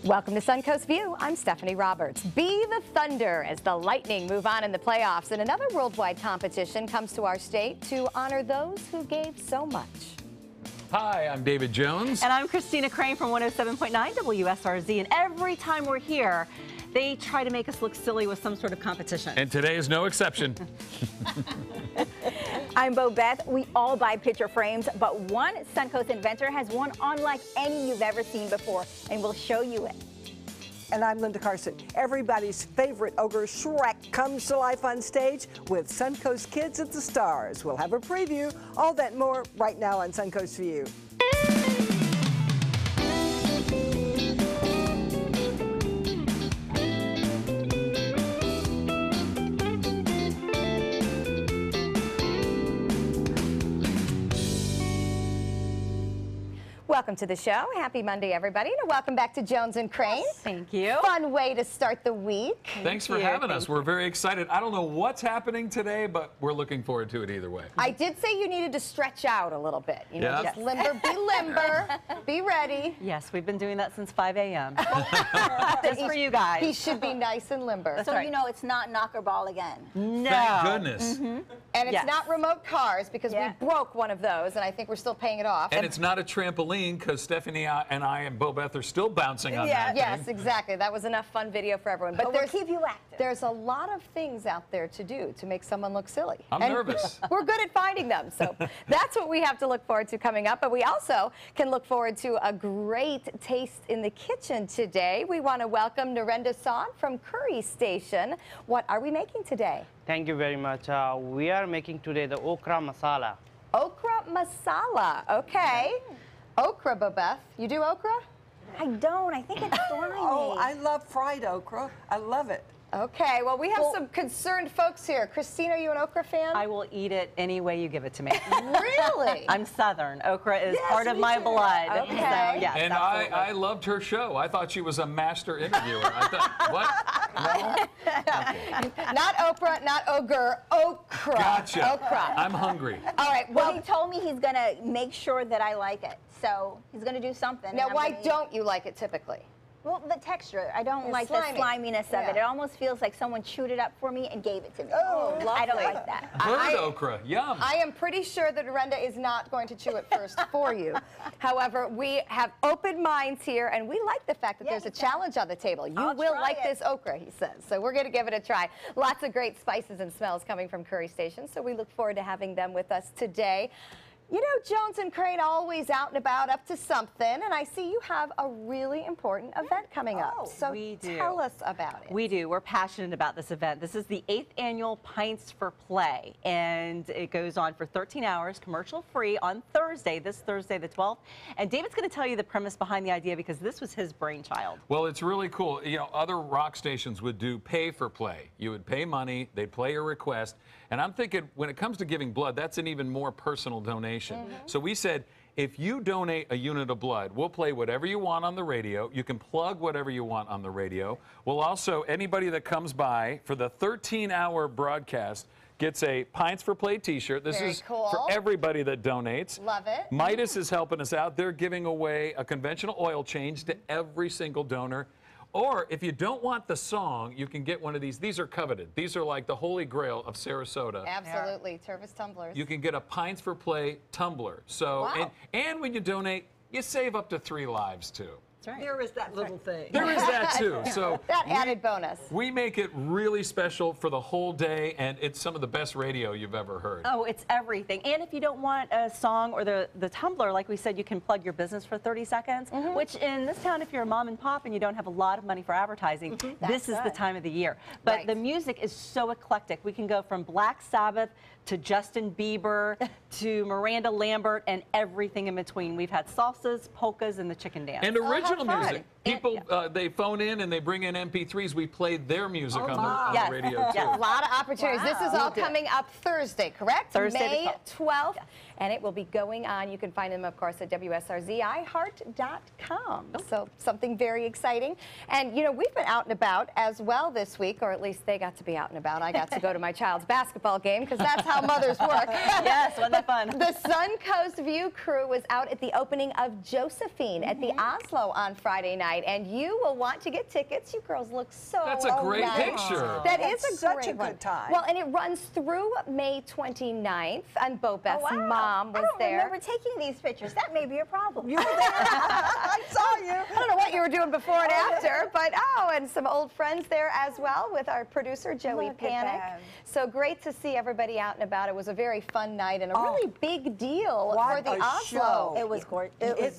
Welcome to Suncoast View. I'm Stephanie Roberts. Be the Thunder as the Lightning move on in the playoffs. And another worldwide competition comes to our state to honor those who gave so much. Hi, I'm David Jones. And I'm Christina Crane from 107.9 WSRZ. And every time we're here, they try to make us look silly with some sort of competition. And today is no exception. I'm Beth. We all buy picture frames, but one Suncoast inventor has one unlike any you've ever seen before, and we'll show you it. And I'm Linda Carson. Everybody's favorite ogre, Shrek, comes to life on stage with Suncoast Kids at the Stars. We'll have a preview, all that more right now on Suncoast View. Welcome to the show. Happy Monday, everybody, and welcome back to Jones and Crane. Thank you. Fun way to start the week. Thanks for having us. We're very excited. I don't know what's happening today, but we're looking forward to it either way. I did say you needed to stretch out a little bit. You know, just limber, be limber, be ready. Yes, we've been doing that since 5 a.m. Just for you guys. He should be nice and limber. So you know it's not knocker ball again. No. Thank goodness. And it's not remote cars because we broke one of those, and I think we're still paying it off. And it's not a trampoline because Stephanie and I and Beth are still bouncing on that Yes, thing. exactly. That was enough fun video for everyone. But we'll keep you active. There's a lot of things out there to do to make someone look silly. I'm nervous. We're good at finding them, so that's what we have to look forward to coming up. But we also can look forward to a great taste in the kitchen today. We want to welcome Narendra Saad from Curry Station. What are we making today? Thank you very much. We are making today the okra masala. Okra masala. Okay. Okra, Beth. You do okra? I don't. I think it's slimy. Oh, I love fried okra. I love it. Okay, well, we have some concerned folks here. Christine, are you an okra fan? I will eat it any way you give it to me. Really? I'm Southern. Okra is part of my blood. Okay. So, yes, And I loved her show. I thought she was a master interviewer. I thought, what? No? Not Oprah, not ogre, okra. Gotcha. Okra. I'm hungry. All right, Well, he told me he's going to make sure that I like it. So he's going to do something. now why don't you like it typically? Well, the texture. I don't It's like slimy. the sliminess of it. It almost feels like someone chewed it up for me and gave it to me. Oh, I don't lovely. like that. Bird okra, yum. I am pretty sure that Narendra is not going to chew it first for you. However, we have open minds here, and we like the fact that there's a challenge on the table. You will like this okra, he says. So we're going to give it a try. Lots of great spices and smells coming from Curry Station, so we look forward to having them with us today. You know, Jones and Crane always out and about up to something, and I see you have a really important event coming up. So we do. Tell us about it. We do. We're passionate about this event. This is the 8th annual Pints for Play, and it goes on for 13 hours, commercial-free on Thursday, this Thursday the 12th. And David's going to tell you the premise behind the idea because this was his brainchild. Well, it's really cool. You know, other rock stations would do pay for play. You would pay money, they'd play your request. And I'm thinking when it comes to giving blood, that's an even more personal donation. So we said, if you donate a unit of blood, we'll play whatever you want on the radio. You can plug whatever you want on the radio. We'll also, anybody that comes by for the 13-hour broadcast gets a Pints for Play t-shirt. This is for everybody that donates. Love it. Midas is helping us out. They're giving away a conventional oil change to every single donor. Or if you don't want the song, you can get one of these. These are coveted. These are like the holy grail of Sarasota. Absolutely. Service tumblers. You can get a Pints for Play tumbler. So, and when you donate, you save up to 3 lives too. That's right. There is that little thing. There is that too. So that added bonus. We make it really special for the whole day, and it's some of the best radio you've ever heard. Oh, it's everything. And if you don't want a song or the tumbler, like we said, you can plug your business for 30 seconds, which in this town, if you're a mom and pop and you don't have a lot of money for advertising, this is the time of the year. But the music is so eclectic. We can go from Black Sabbath to Justin Bieber to Miranda Lambert and everything in between. We've had salsas, polkas, and the chicken dance. And original music. People, they phone in and they bring in MP3s. We played their music on the radio, too. A lot of opportunities. This is all coming up Thursday, correct? Thursday, May 12th. And it will be going on. You can find them, of course, at WSRZiHeart.com. So something very exciting. And, you know, we've been out and about as well this week, or at least they got to be out and about. I got to go to my child's basketball game because that's how mothers work. Yes, wasn't that fun? The Suncoast View crew was out at the opening of Josephine at the Oslo on Friday night. night, and you will want to get tickets. You girls look so That's a great nice. picture. That is That's a such great a good one. time. Well, and it runs through May 29th, and Bo Beth's mom was I don't there. remember taking these pictures. That may be a problem. You were there. I saw you. I don't know what you were doing before and after, but and some old friends there as well with our producer, Joey Look at Panic. them. So great to see everybody out and about. It was a very fun night and a really big deal What for the a Oslo. show. It was gorgeous.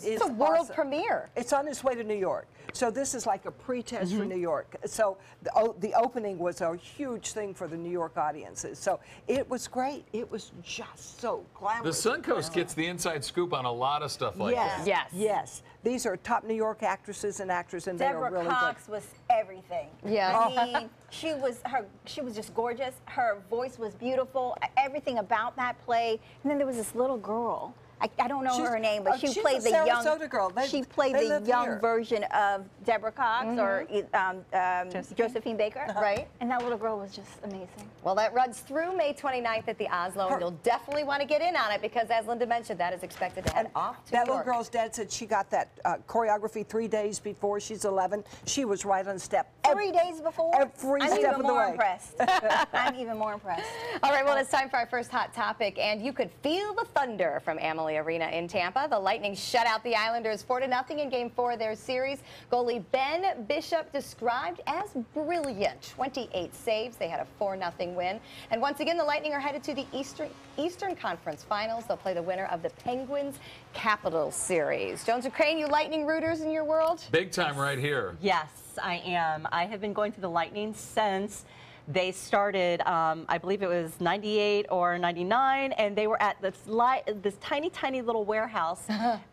It's a world premiere. It's on its way to New York. So this is like a pre-test for New York. So the opening was a huge thing for the New York audiences. So it was great. It was just so The glamorous. Suncoast gets the inside scoop on a lot of stuff like Yes. that. Yes. Yes. These are top New York actresses and actors, and they are Deborah really Cox was everything. Yes. I mean, she was just gorgeous. Her voice was beautiful. Everything about that play. And then there was this little girl. I don't know her name, but she she's played a the young. Sarasota girl. She played they the live young here. version of Deborah Cox or Josephine Baker. Right. And that little girl was just amazing. Well, that runs through May 29th at the Oslo, and you'll definitely want to get in on it because, as Linda mentioned, that is expected to head off to That New little York. girl's dad said she got that choreography 3 days before. She's 11. She was right on step. 3 days before? Every I'm step even of the more way. impressed. I'm even more impressed. All right, well, it's time for our first hot topic, and you could feel the thunder from Amalie Arena in Tampa. The Lightning shut out the Islanders 4-0 in Game 4 of their series. Goalie Ben Bishop described as brilliant. 28 saves. They had a 4-0 win. And once again, the Lightning are headed to the Eastern Conference Finals. They'll play the winner of the Penguins Capitals series. Jones and Crane, you Lightning rooters in your world? Big time right here. Yes, I am. I have been going to the Lightning since they started, I believe it was 98 or 99, and they were at this tiny little warehouse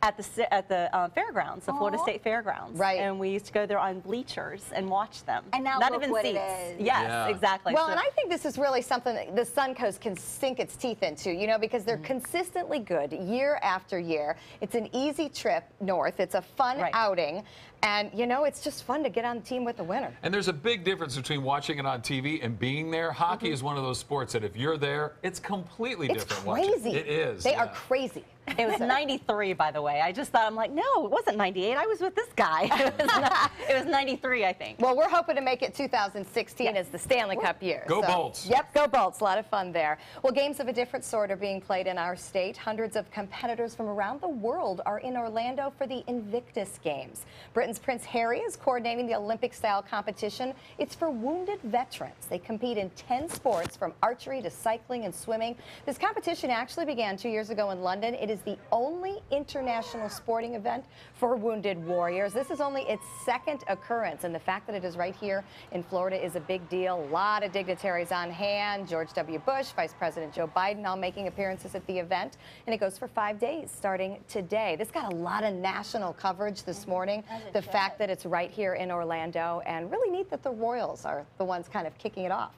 at the fairgrounds, the Florida State Fairgrounds. Right. And we used to go there on bleachers and watch them. And now Not look even what it seats. is. Yes, Yeah. exactly. Well, So- and I think this is really something that the Suncoast can sink its teeth into, you know, because they're consistently good year after year. It's an easy trip north. It's a fun Right. outing. And, you know, it's just fun to get on the team with the winner. And there's a big difference between watching it on TV and being there. Hockey is one of those sports that if you're there, it's completely It's different crazy. watching. It is. They are yeah. crazy. It was 93, by the way. I just thought, I'm like, no, it wasn't 98. I was with this guy. It was 93, I think. Well, we're hoping to make it 2016 as the Stanley Cup year. Go Bolts. Yep, go Bolts. A lot of fun there. Well, games of a different sort are being played in our state. Hundreds of competitors from around the world are in Orlando for the Invictus Games. Britain's Prince Harry is coordinating the Olympic-style competition. It's for wounded veterans. They compete in 10 sports from archery to cycling and swimming. This competition actually began 2 years ago in London. It is the only international sporting event for wounded warriors. This is only its second occurrence, and the fact that it is right here in Florida is a big deal. A lot of dignitaries on hand. George W. Bush, Vice President Joe Biden, all making appearances at the event, and it goes for 5 days starting today. This got a lot of national coverage this morning. The fact that it's right here in Orlando, and really neat that the Royals are the ones kind of kicking it off.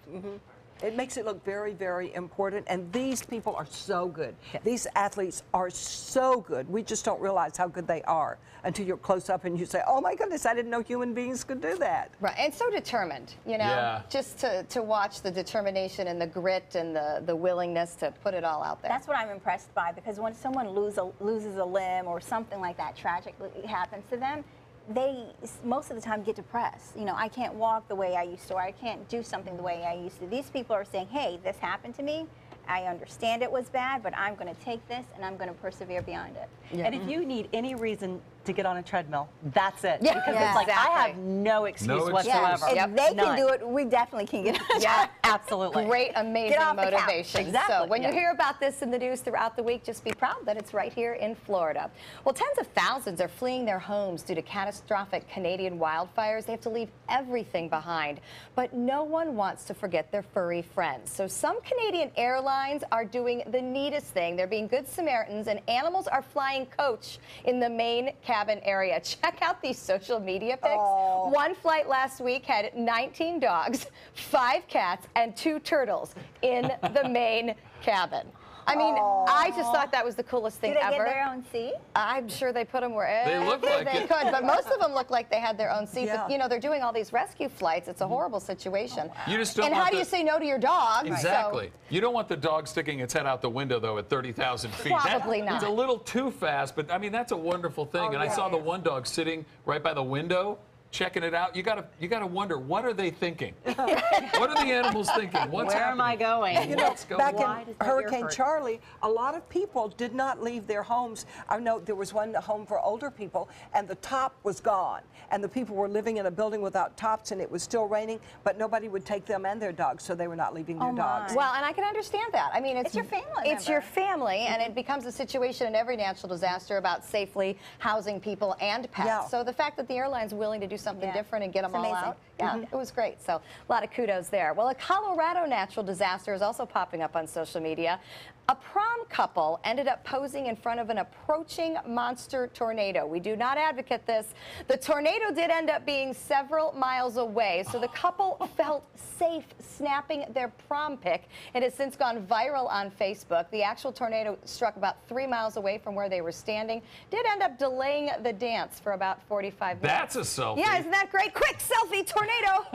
It makes it look very, very important. And these people are so good. These athletes are so good. We just don't realize how good they are until you're close up and you say, oh my goodness, I didn't know human beings could do that. Right, and so determined, you know, Yeah. just to watch the determination and the grit and the willingness to put it all out there. That's what I'm impressed by, because when someone loses a limb or something like that tragically happens to them, they most of the time get depressed. You know, I can't walk the way I used to, or I can't do something the way I used to. These people are saying, hey, this happened to me. I understand it was bad, but I'm going to take this and I'm going to persevere beyond it. Yeah. And if you need any reason to get on a treadmill, that's it. Yeah. Because Yeah. it's like, I have Exactly. no excuse No excuse. whatsoever. If Yep. they can None. do it, we definitely can get it. Yeah, absolutely. Great, amazing off the couch. motivation. Exactly, So when you yeah. hear about this in the news throughout the week, just be proud that it's right here in Florida. Well, tens of thousands are fleeing their homes due to catastrophic Canadian wildfires. They have to leave everything behind. But no one wants to forget their furry friends. So some Canadian airlines are doing the neatest thing. They're being good Samaritans, and animals are flying coach in the main cabin area. Check out these social media pics. Oh. One flight last week had 19 dogs, 5 cats, and 2 turtles in the main cabin. I mean, I just thought that was the coolest thing Do they ever. get their own seat? I'm sure they put them wherever They look like they it. could, but most of them look like they had their own seat. Yeah. But, you know, they're doing all these rescue flights. It's a horrible situation. You just don't And want how do you say no to your dog? Exactly. You don't want the dog sticking its head out the window, though, at 30,000 feet. Probably not. It's a little too fast, but I mean, that's a wonderful thing. And I saw the one dog sitting right by the window, checking it out. You gotta wonder, what are they thinking? What are the animals thinking? What's Where am I happening? going? You know, What's going back on? Why in does my ear Hurricane hurt? Charlie, a lot of people did not leave their homes. I know there was one home for older people, and the top was gone. And the people were living in a building without tops, and it was still raining, but nobody would take them and their dogs, so they were not leaving their dogs. Well, and I can understand that. I mean, it's your family It's member. your family, and it becomes a situation in every natural disaster about safely housing people and pets. Yeah. So the fact that the airline's willing to do something Yeah. different and get them It's all amazing. out, yeah, it was great. So a lot of kudos there. Well, a Colorado natural disaster is also popping up on social media. A prom couple ended up posing in front of an approaching monster tornado. We do not advocate this. The tornado did end up being several miles away, so the couple felt safe snapping their prom pic. It has since gone viral on Facebook. The actual tornado struck about 3 miles away from where they were standing. Did end up delaying the dance for about 45 minutes. That's a selfie. Yeah, isn't that great? Quick selfie, tornado!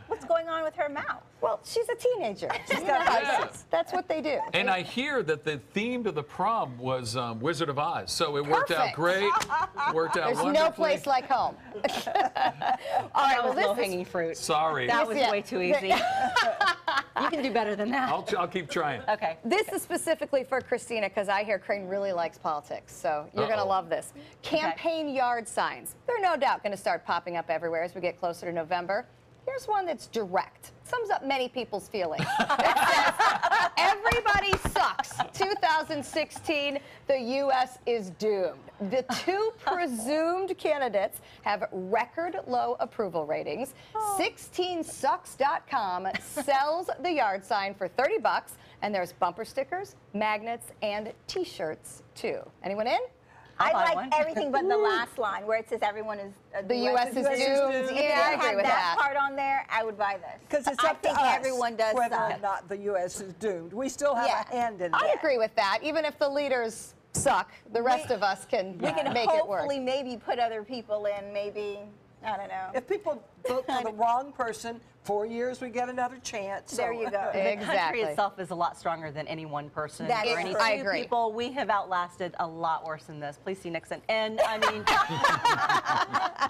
What's going on with her mouth? Well, she's a teenager. She's got license. That's what they do. And I hear that the theme to the prom was Wizard of Oz, so it worked out Perfect. great. Worked out There's wonderfully. no place like home. All right, That well, was this low-hanging is fruit. Sorry. That was Yeah. way too easy. You can do better than that. I'll keep trying. Okay. This is specifically for Christina because I hear Crane really likes politics, so you're going to Uh-oh. love this. Campaign yard signs. They're no doubt going to start popping up everywhere as we get closer to November. Here's one that's direct. Sums up many people's feelings. It says, everybody sucks. 2016, the U.S. is doomed. The two presumed candidates have record low approval ratings. 16sucks.com sells the yard sign for $30, and there's bumper stickers, magnets, and T-shirts, too. Anyone in? I buy like one. everything but the last line where it says everyone is The U.S. is doomed. If they Yeah, I had agree with that that. part on there, I would buy this. Because it's I up to think us everyone does whether suck. or not the U.S. is doomed. We still have Yeah. a hand in I that. agree with that. Even if the leaders suck, the rest of us can We can make it work. hopefully maybe put other people in, maybe, I don't know. If people vote for the wrong person, 4 years we get another chance. There you go. The Exactly. country itself is a lot stronger than any one person That or is any true. two I agree. people. We have outlasted a lot worse than this. Please see Nixon. And I mean,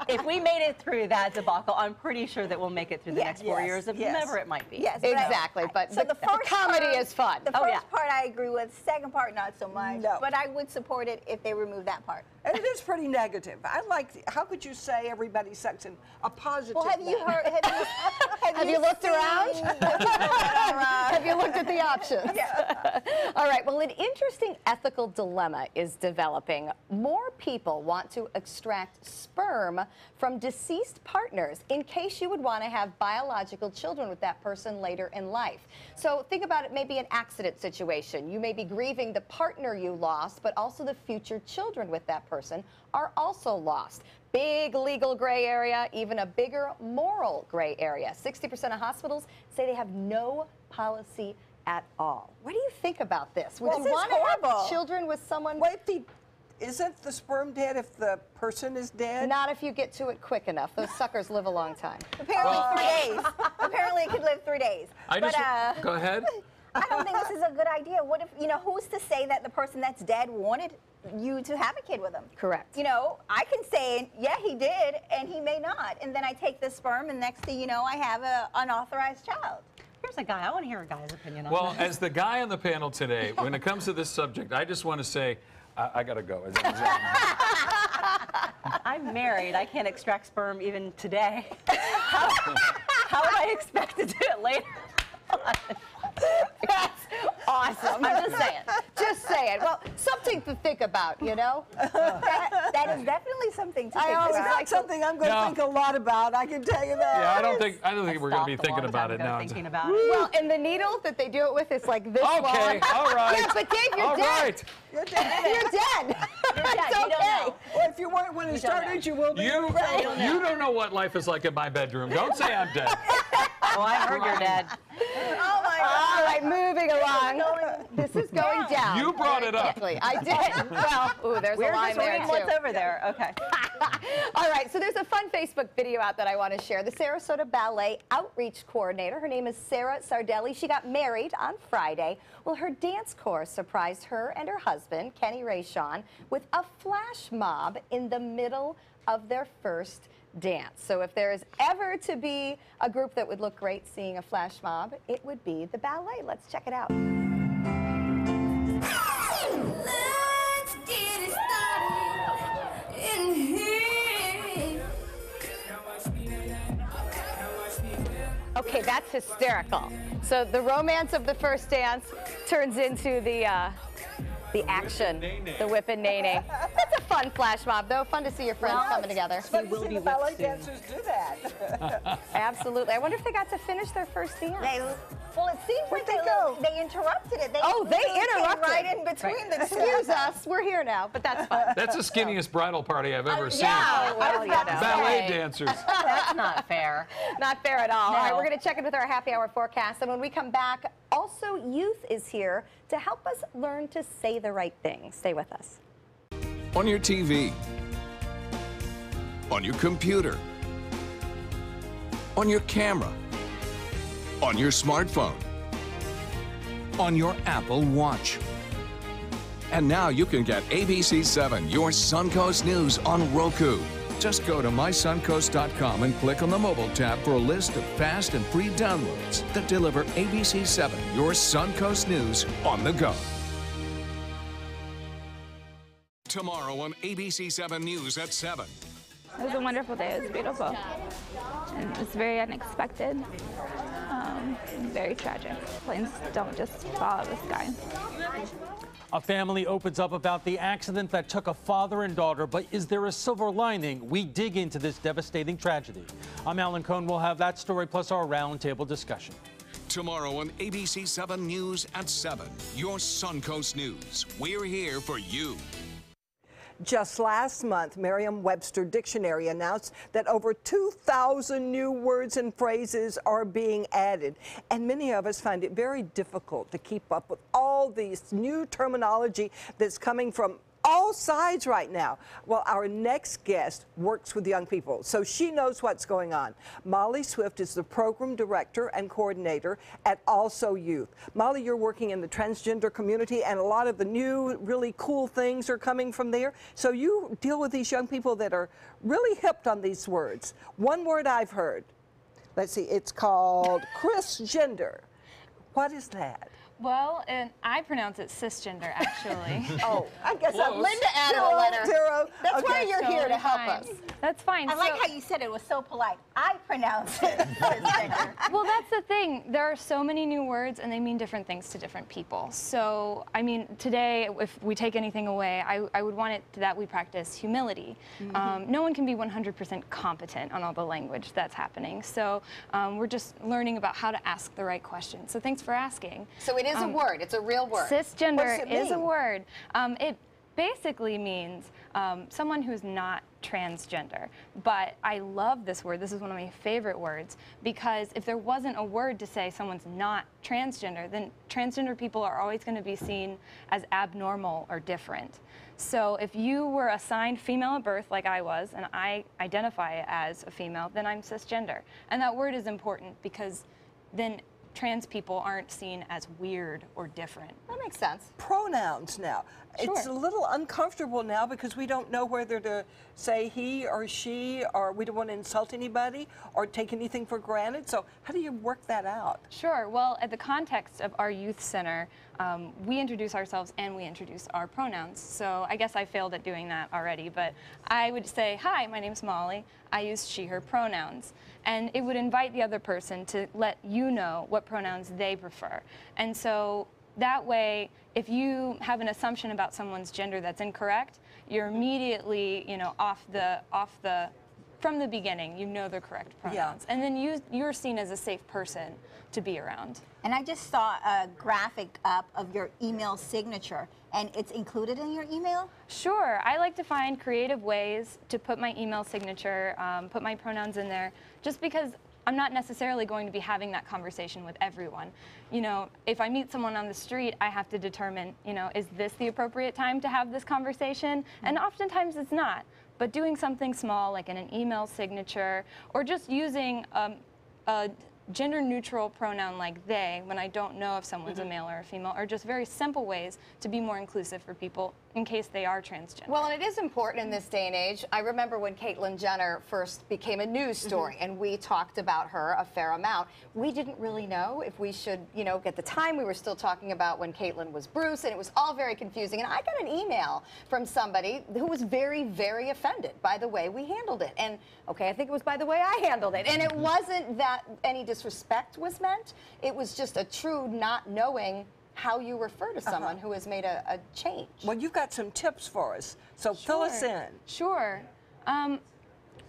if we made it through that debacle, I'm pretty sure that we'll make it through the Yes, next 4 yes, years, if yes. never it might be. Yes, but I- Exactly, but so the comedy part- is fun. The Oh, first yeah. part I agree with, second part not so much. No. But I would support it if they remove that part. And it is pretty negative. I like, how could you say everybody sucks in a positive Well, have you manner? heard? Have you looked seen- around? Have you looked at the options? All right, well, an interesting ethical dilemma is developing. More people want to extract sperm from deceased partners in case you would want to have biological children with that person later in life. So think about it, maybe an accident situation. You may be grieving the partner you lost, but also the future children with that person are also lost. Big legal gray area, even a bigger moral gray area. 60% of hospitals say they have no policy at all. What do you think about this? Would Well, you this is want to have horrible. children with someone? Wait, isn't the sperm dead if the person is dead? Not if you get to it quick enough. Those suckers live a long time. Apparently 3 days. Apparently it could live 3 days. I But, just go ahead. I don't think this is a good idea. What if, who's to say that the person that's dead wanted you to have a kid with him? Correct. I can say, yeah, he did, and he may not. And then I take the sperm, and next thing you know, I have an unauthorized child. Here's a guy. I want to hear a guy's opinion on Well, this. as the guy on the panel today, when it comes to this subject, I just want to say, I got to go. I'm married. I can't extract sperm even today. How would I expect to do it later? That's awesome. I'm just saying. Just saying. Well, something to think about, That is definitely something to I think always about. That's something I'm going to No. think a lot about, I can tell you that. Yeah, I don't think we're going to be Stopped a thinking long about time it ago now. Thinking about it. Well, and the needle that they do it with is like this long. Okay, all right. Yeah, but Dave, you're All dead. right. You're dead. You're dead. You're dead. It's You don't okay. know. Well, if you weren't when it started, you will be. You don't know what life is like in my bedroom. Don't say I'm dead. Oh, I heard you're dead. Oh my God. All right, moving along. This is going down. You brought very it up. quickly. I did. Well, ooh, there's We're a line just there, reading too. what's over there. Okay. All right, so there's a fun Facebook video out that I want to share. The Sarasota Ballet Outreach Coordinator, her name is Sarah Sardelli. She got married on Friday. Well, her dance corps surprised her and her husband, Kenny Rayshon, with a flash mob in the middle of their first dance. So if there is ever to be a group that would look great seeing a flash mob, it would be the ballet. Let's check it out. Let's get it started in here. Okay, that's hysterical. So the romance of the first dance turns into the action, the whip and nay-nay. That's a fun flash mob, though. Fun to see your friends coming together. It's fun to see the ballet dancers do that. Absolutely. I wonder if they got to finish their first dance. Well, it seems like they interrupted it. They They interrupted. right in between the two. Excuse us, we're here now, but that's fun. That's the skinniest bridal party I've ever seen. Yeah, well, you know. Ballet dancers. That's not fair. Not fair at all. No. All right, we're going to check in with our happy hour forecast, and when we come back, also youth is here to help us learn to say the right thing. Stay with us. On your TV, on your computer, on your camera, on your smartphone, on your Apple Watch. And now you can get ABC7, your Suncoast News on Roku. Just go to mysuncoast.com and click on the mobile tab for a list of fast and free downloads that deliver ABC7, your Suncoast News on the go. Tomorrow on ABC7 News at 7. It was a wonderful day. It was beautiful. And it was very unexpected. Very tragic. Planes don't just fall out of the sky. A family opens up about the accident that took a father and daughter, but is there a silver lining? We dig into this devastating tragedy. I'm Alan Cohn. We'll have that story plus our roundtable discussion. Tomorrow on ABC7 News at 7, your Suncoast News. We're here for you. Just last month, Merriam-Webster Dictionary announced that over 2,000 new words and phrases are being added. And many of us find it very difficult to keep up with all these new terminology that's coming from all sides right now. Well, our next guest works with young people, so she knows what's going on. Molly Swift is the program director and coordinator at Also Youth. Molly, you're working in the transgender community, and a lot of the new, really cool things are coming from there. So you deal with these young people that are really hipped on these words. One word I've heard, let's see, it's called Chrisgender. What is that? Well, and I pronounce it cisgender, actually. Oh, I guess I'm Linda added a letter. Zero. That's why Okay. you're here to help Fine. us. That's fine. I like how you said it was so polite. I pronounce it. Well, that's the thing. There are so many new words, and they mean different things to different people. So, I mean, today, if we take anything away, I would want it that we practice humility. No one can be 100% competent on all the language that's happening. So, we're just learning about how to ask the right question. So, thanks for asking. So it is a word. It's a real word. Cisgender What does it is a mean? word. It basically means someone who's not transgender. But I love this word. This is one of my favorite words because if there wasn't a word to say someone's not transgender, then transgender people are always going to be seen as abnormal or different. So if you were assigned female at birth like I was, and I identify as a female, then I'm cisgender. And that word is important because then trans people aren't seen as weird or different. That makes sense. Pronouns now. It's a Sure. little uncomfortable now because we don't know whether to say he or she, or we don't want to insult anybody or take anything for granted. So how do you work that out? Sure. Well, at the context of our youth center, we introduce ourselves and we introduce our pronouns. So I guess I failed at doing that already, but I would say, hi, my name's Molly. I use she, her pronouns. And it would invite the other person to let you know what pronouns they prefer. And so that way, if you have an assumption about someone's gender that's incorrect, you're immediately, you know, from the beginning, you know the correct pronouns. And then you're seen as a safe person to be around. And I just saw a graphic up of your email signature, and it's included in your email? Sure. I like to find creative ways to put my email signature, put my pronouns in there, just because I'm not necessarily going to be having that conversation with everyone. You know, if I meet someone on the street, I have to determine, you know, is this the appropriate time to have this conversation? And oftentimes it's not. But doing something small, like in an email signature, or just using a gender-neutral pronoun like they when I don't know if someone's a male or a female, are just very simple ways to be more inclusive for people in case they are transgender. Well, and it is important in this day and age. I remember when Caitlyn Jenner first became a news story, and we talked about her a fair amount. We didn't really know if we should, you know, at the time we were still talking about when Caitlyn was Bruce, and it was all very confusing. And I got an email from somebody who was very, very offended by the way we handled it. And okay, I think it was by the way I handled it. And it wasn't that any disrespect was meant. It was just a true not knowing how you refer to someone who has made a change. Well, you've got some tips for us, so fill us in. Sure.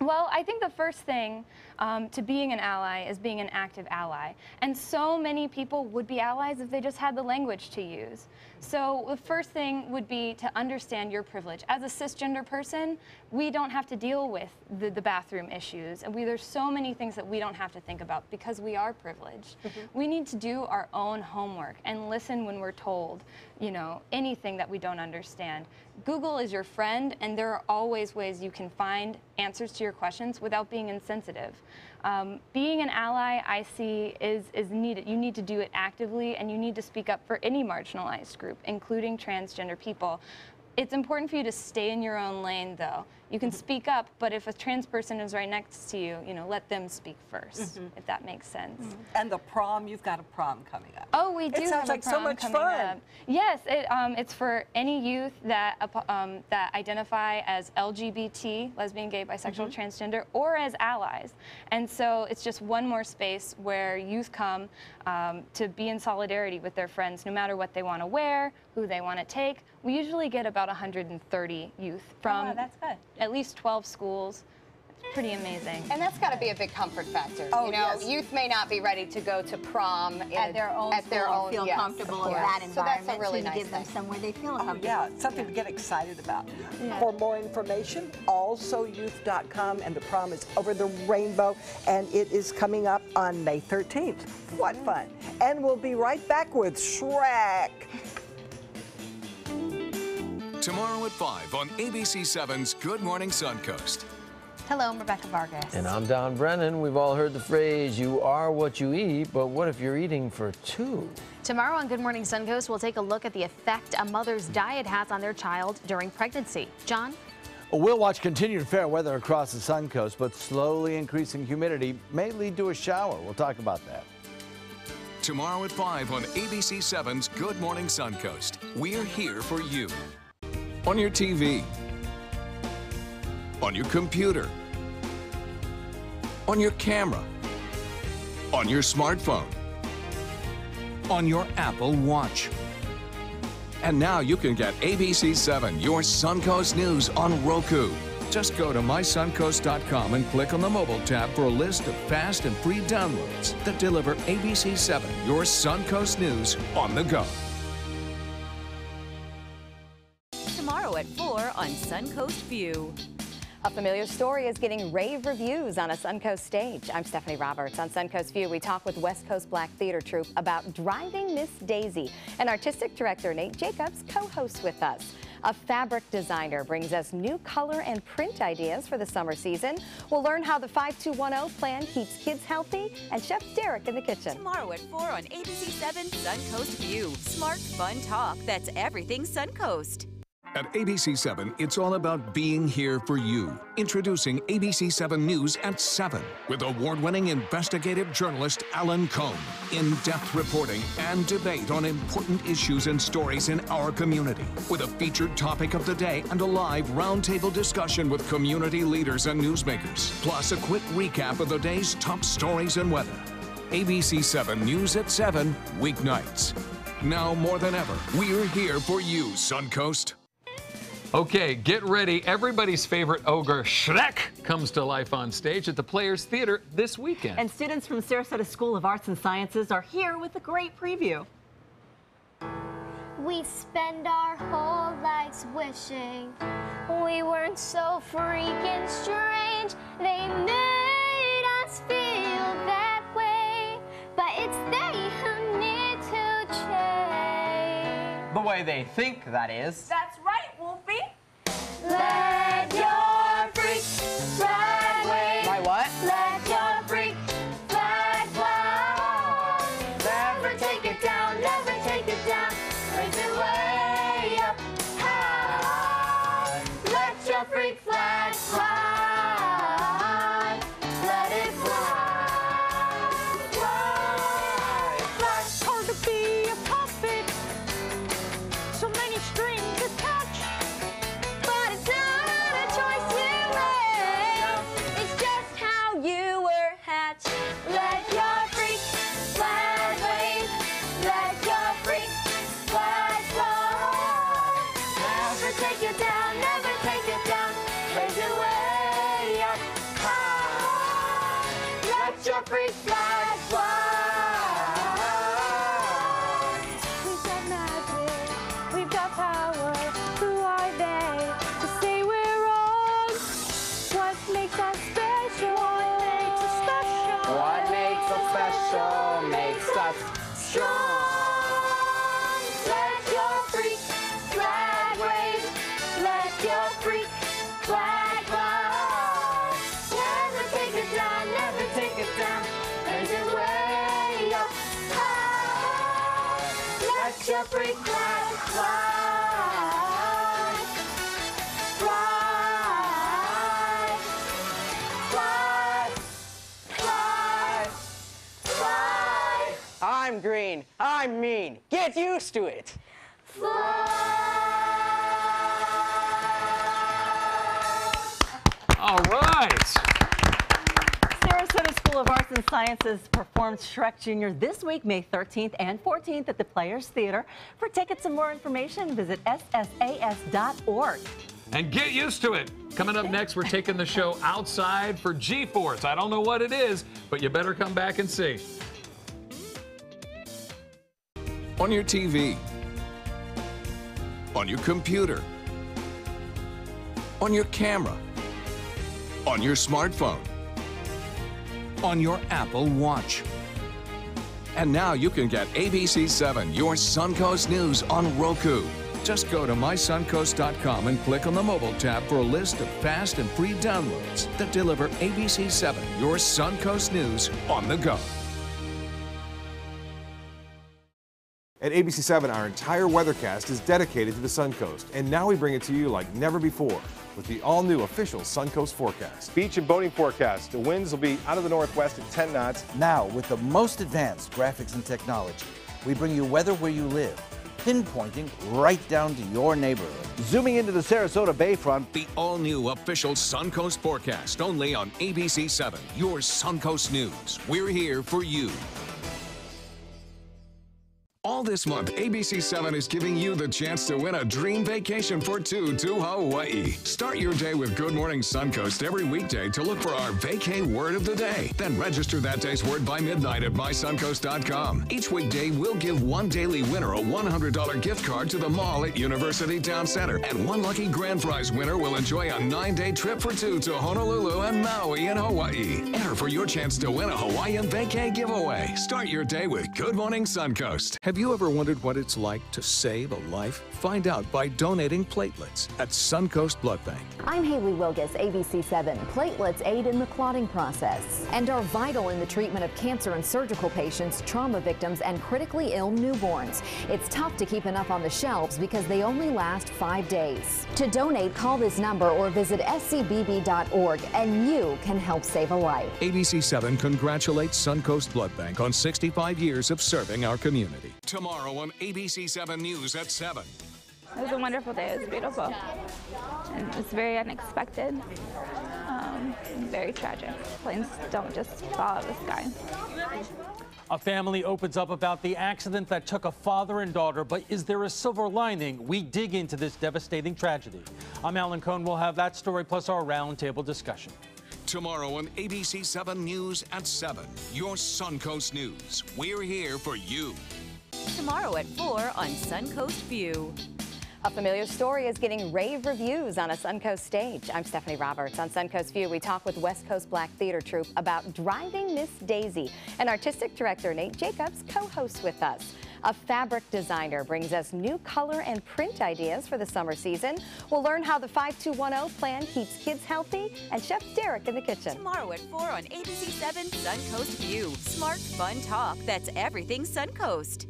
Well, I think the first thing to being an ally is being an active ally. And so many people would be allies if they just had the language to use. So the first thing would be to understand your privilege. As a cisgender person, we don't have to deal with the bathroom issues. And there's so many things that we don't have to think about because we are privileged. We need to do our own homework and listen when we're told, you know, anything that we don't understand. Google is your friend, and there are always ways you can find answers to your questions without being insensitive. Being an ally, I see, is needed. You need to do it actively, and you need to speak up for any marginalized group, including transgender people. It's important for you to stay in your own lane, though. You can speak up, but if a trans person is right next to you, you know, let them speak first, if that makes sense. And the prom, you've got a prom coming up. Oh, we do. It sounds like so much fun. Yes, it's for any youth that that identify as LGBT, lesbian, gay, bisexual, transgender, or as allies. And so it's just one more space where youth come to be in solidarity with their friends, no matter what they want to wear, who they want to take. We usually get about 130 youth from that's good. At least 12 schools. It's pretty amazing. And that's got to be a big comfort factor. Oh, you know, yes. youth may not be ready to go to prom At their own school, feel comfortable in that environment. So that's a really to nice give them thing. somewhere they feel Oh, comfortable. yeah, something to get excited about. For more information, alsoyouth.com, and the prom is over the rainbow, and it is coming up on May 13th. What fun. And we'll be right back with Shrek. Tomorrow at 5 on ABC7's Good Morning Suncoast. Hello, I'm Rebecca Vargas. And I'm Don Brennan. We've all heard the phrase, you are what you eat, but what if you're eating for two? Tomorrow on Good Morning Suncoast, we'll take a look at the effect a mother's diet has on their child during pregnancy. John? We'll watch continued fair weather across the Suncoast, but slowly increasing humidity may lead to a shower. We'll talk about that. Tomorrow at 5 on ABC7's Good Morning Suncoast. We're here for you. On your TV, on your computer, on your camera, on your smartphone, on your Apple Watch. And now you can get ABC7, your Suncoast News, on Roku. Just go to mysuncoast.com and click on the mobile tab for a list of fast and free downloads that deliver ABC7, your Suncoast News, on the go. Tomorrow at 4 on Suncoast View. A familiar story is getting rave reviews on a Suncoast stage. I'm Stephanie Roberts. On Suncoast View, we talk with West Coast Black Theater Troupe about Driving Miss Daisy. And artistic director Nate Jacobs co-hosts with us. A fabric designer brings us new color and print ideas for the summer season. We'll learn how the 5210 plan keeps kids healthy, and Chef Derek in the kitchen. Tomorrow at 4 on ABC7 Suncoast View. Smart, fun talk that's everything Suncoast. At ABC7, it's all about being here for you. Introducing ABC7 News at 7 with award-winning investigative journalist Alan Cohn. In-depth reporting and debate on important issues and stories in our community. With a featured topic of the day and a live roundtable discussion with community leaders and newsmakers. Plus a quick recap of the day's top stories and weather. ABC7 News at 7, weeknights. Now more than ever, we're here for you, Suncoast. Okay, get ready. Everybody's favorite ogre, Shrek, comes to life on stage at the Players Theater this weekend. And students from Sarasota School of Arts and Sciences are here with a great preview. We spend our whole lives wishing we weren't so freaking strange. They made us feel that way they think, that is. That's right, Wolfie. Let your freak flag wave. My what? Let your freak flag fly. Never take it down, never take it down. Raise it way up high. Let your freak flag fly. Let it fly. Fly, fly. Hard to be a puppet. So many strings attached. But it's not a choice you made. It's just how you were hatched. Let your freak flag wave. Let your freak flag fly. Never take it down, never take it down. Raise it way up high. Let your freak flag fly. We've got magic, we've got power. Who are they to say we're wrong? What makes us special? What makes us special? What makes us special makes us Strong. Let your freak flag wave. Let your freak flag fly. Never take it down, never take it down. Raise it way up high. Let your freak flag fly. Fly. Fly. Fly. I'm green. I'm mean. Get used to it. All right. Sarasota School of Arts and Sciences performs Shrek Jr. this week, May 13th and 14th at the Players Theater. For tickets and more information, visit ssas.org. And get used to it. Coming up next, we're taking the show outside for G-Force. I don't know what it is, but you better come back and see. On your TV, on your computer, on your camera, on your smartphone, on your Apple Watch. And now you can get ABC7, your Suncoast News on Roku. Just go to mysuncoast.com and click on the mobile tab for a list of fast and free downloads that deliver ABC7, your Suncoast News on the go. At ABC7, our entire weathercast is dedicated to the Suncoast, and now we bring it to you like never before with the all-new official Suncoast forecast. Beach and boating forecast. The winds will be out of the northwest at 10 knots. Now, with the most advanced graphics and technology, we bring you weather where you live, pinpointing right down to your neighborhood. Zooming into the Sarasota Bayfront, The all-new official Suncoast forecast only on ABC7, your Suncoast News. We're here for you. All this month, ABC7 is giving you the chance to win a dream vacation for two to Hawaii. Start your day with Good Morning Suncoast every weekday to look for our vacay word of the day. Then register that day's word by midnight at mysuncoast.com. Each weekday, we'll give one daily winner a $100 gift card to the mall at University Town Center. And one lucky grand prize winner will enjoy a 9-day trip for two to Honolulu and Maui in Hawaii. Enter for your chance to win a Hawaiian vacay giveaway. Start your day with Good Morning Suncoast. Have you ever wondered what it's like to save a life? Find out by donating platelets at Suncoast Blood Bank. I'm Haley Wilgus, ABC7. Platelets aid in the clotting process and are vital in the treatment of cancer and surgical patients, trauma victims, and critically ill newborns. It's tough to keep enough on the shelves because they only last 5 days. To donate, call this number or visit scbb.org and you can help save a life. ABC7 congratulates Suncoast Blood Bank on 65 years of serving our community. Tomorrow on ABC7 News at 7. It was a wonderful day. It was beautiful. And it was very unexpected. Very tragic. Planes don't just fall out of the sky. A family opens up about the accident that took a father and daughter, but is there a silver lining? We dig into this devastating tragedy. I'm Alan Cohn. We'll have that story plus our roundtable discussion. Tomorrow on ABC7 News at 7. Your Suncoast News. We're here for you. Tomorrow at 4 on Suncoast View. A familiar story is getting rave reviews on a Suncoast stage. I'm Stephanie Roberts. On Suncoast View, we talk with West Coast Black Theater Troupe about Driving Miss Daisy. And artistic director Nate Jacobs co-hosts with us. A fabric designer brings us new color and print ideas for the summer season. We'll learn how the 5210 plan keeps kids healthy, and Chef Derek in the kitchen. Tomorrow at 4 on ABC 7 Suncoast View. Smart, fun talk that's everything Suncoast.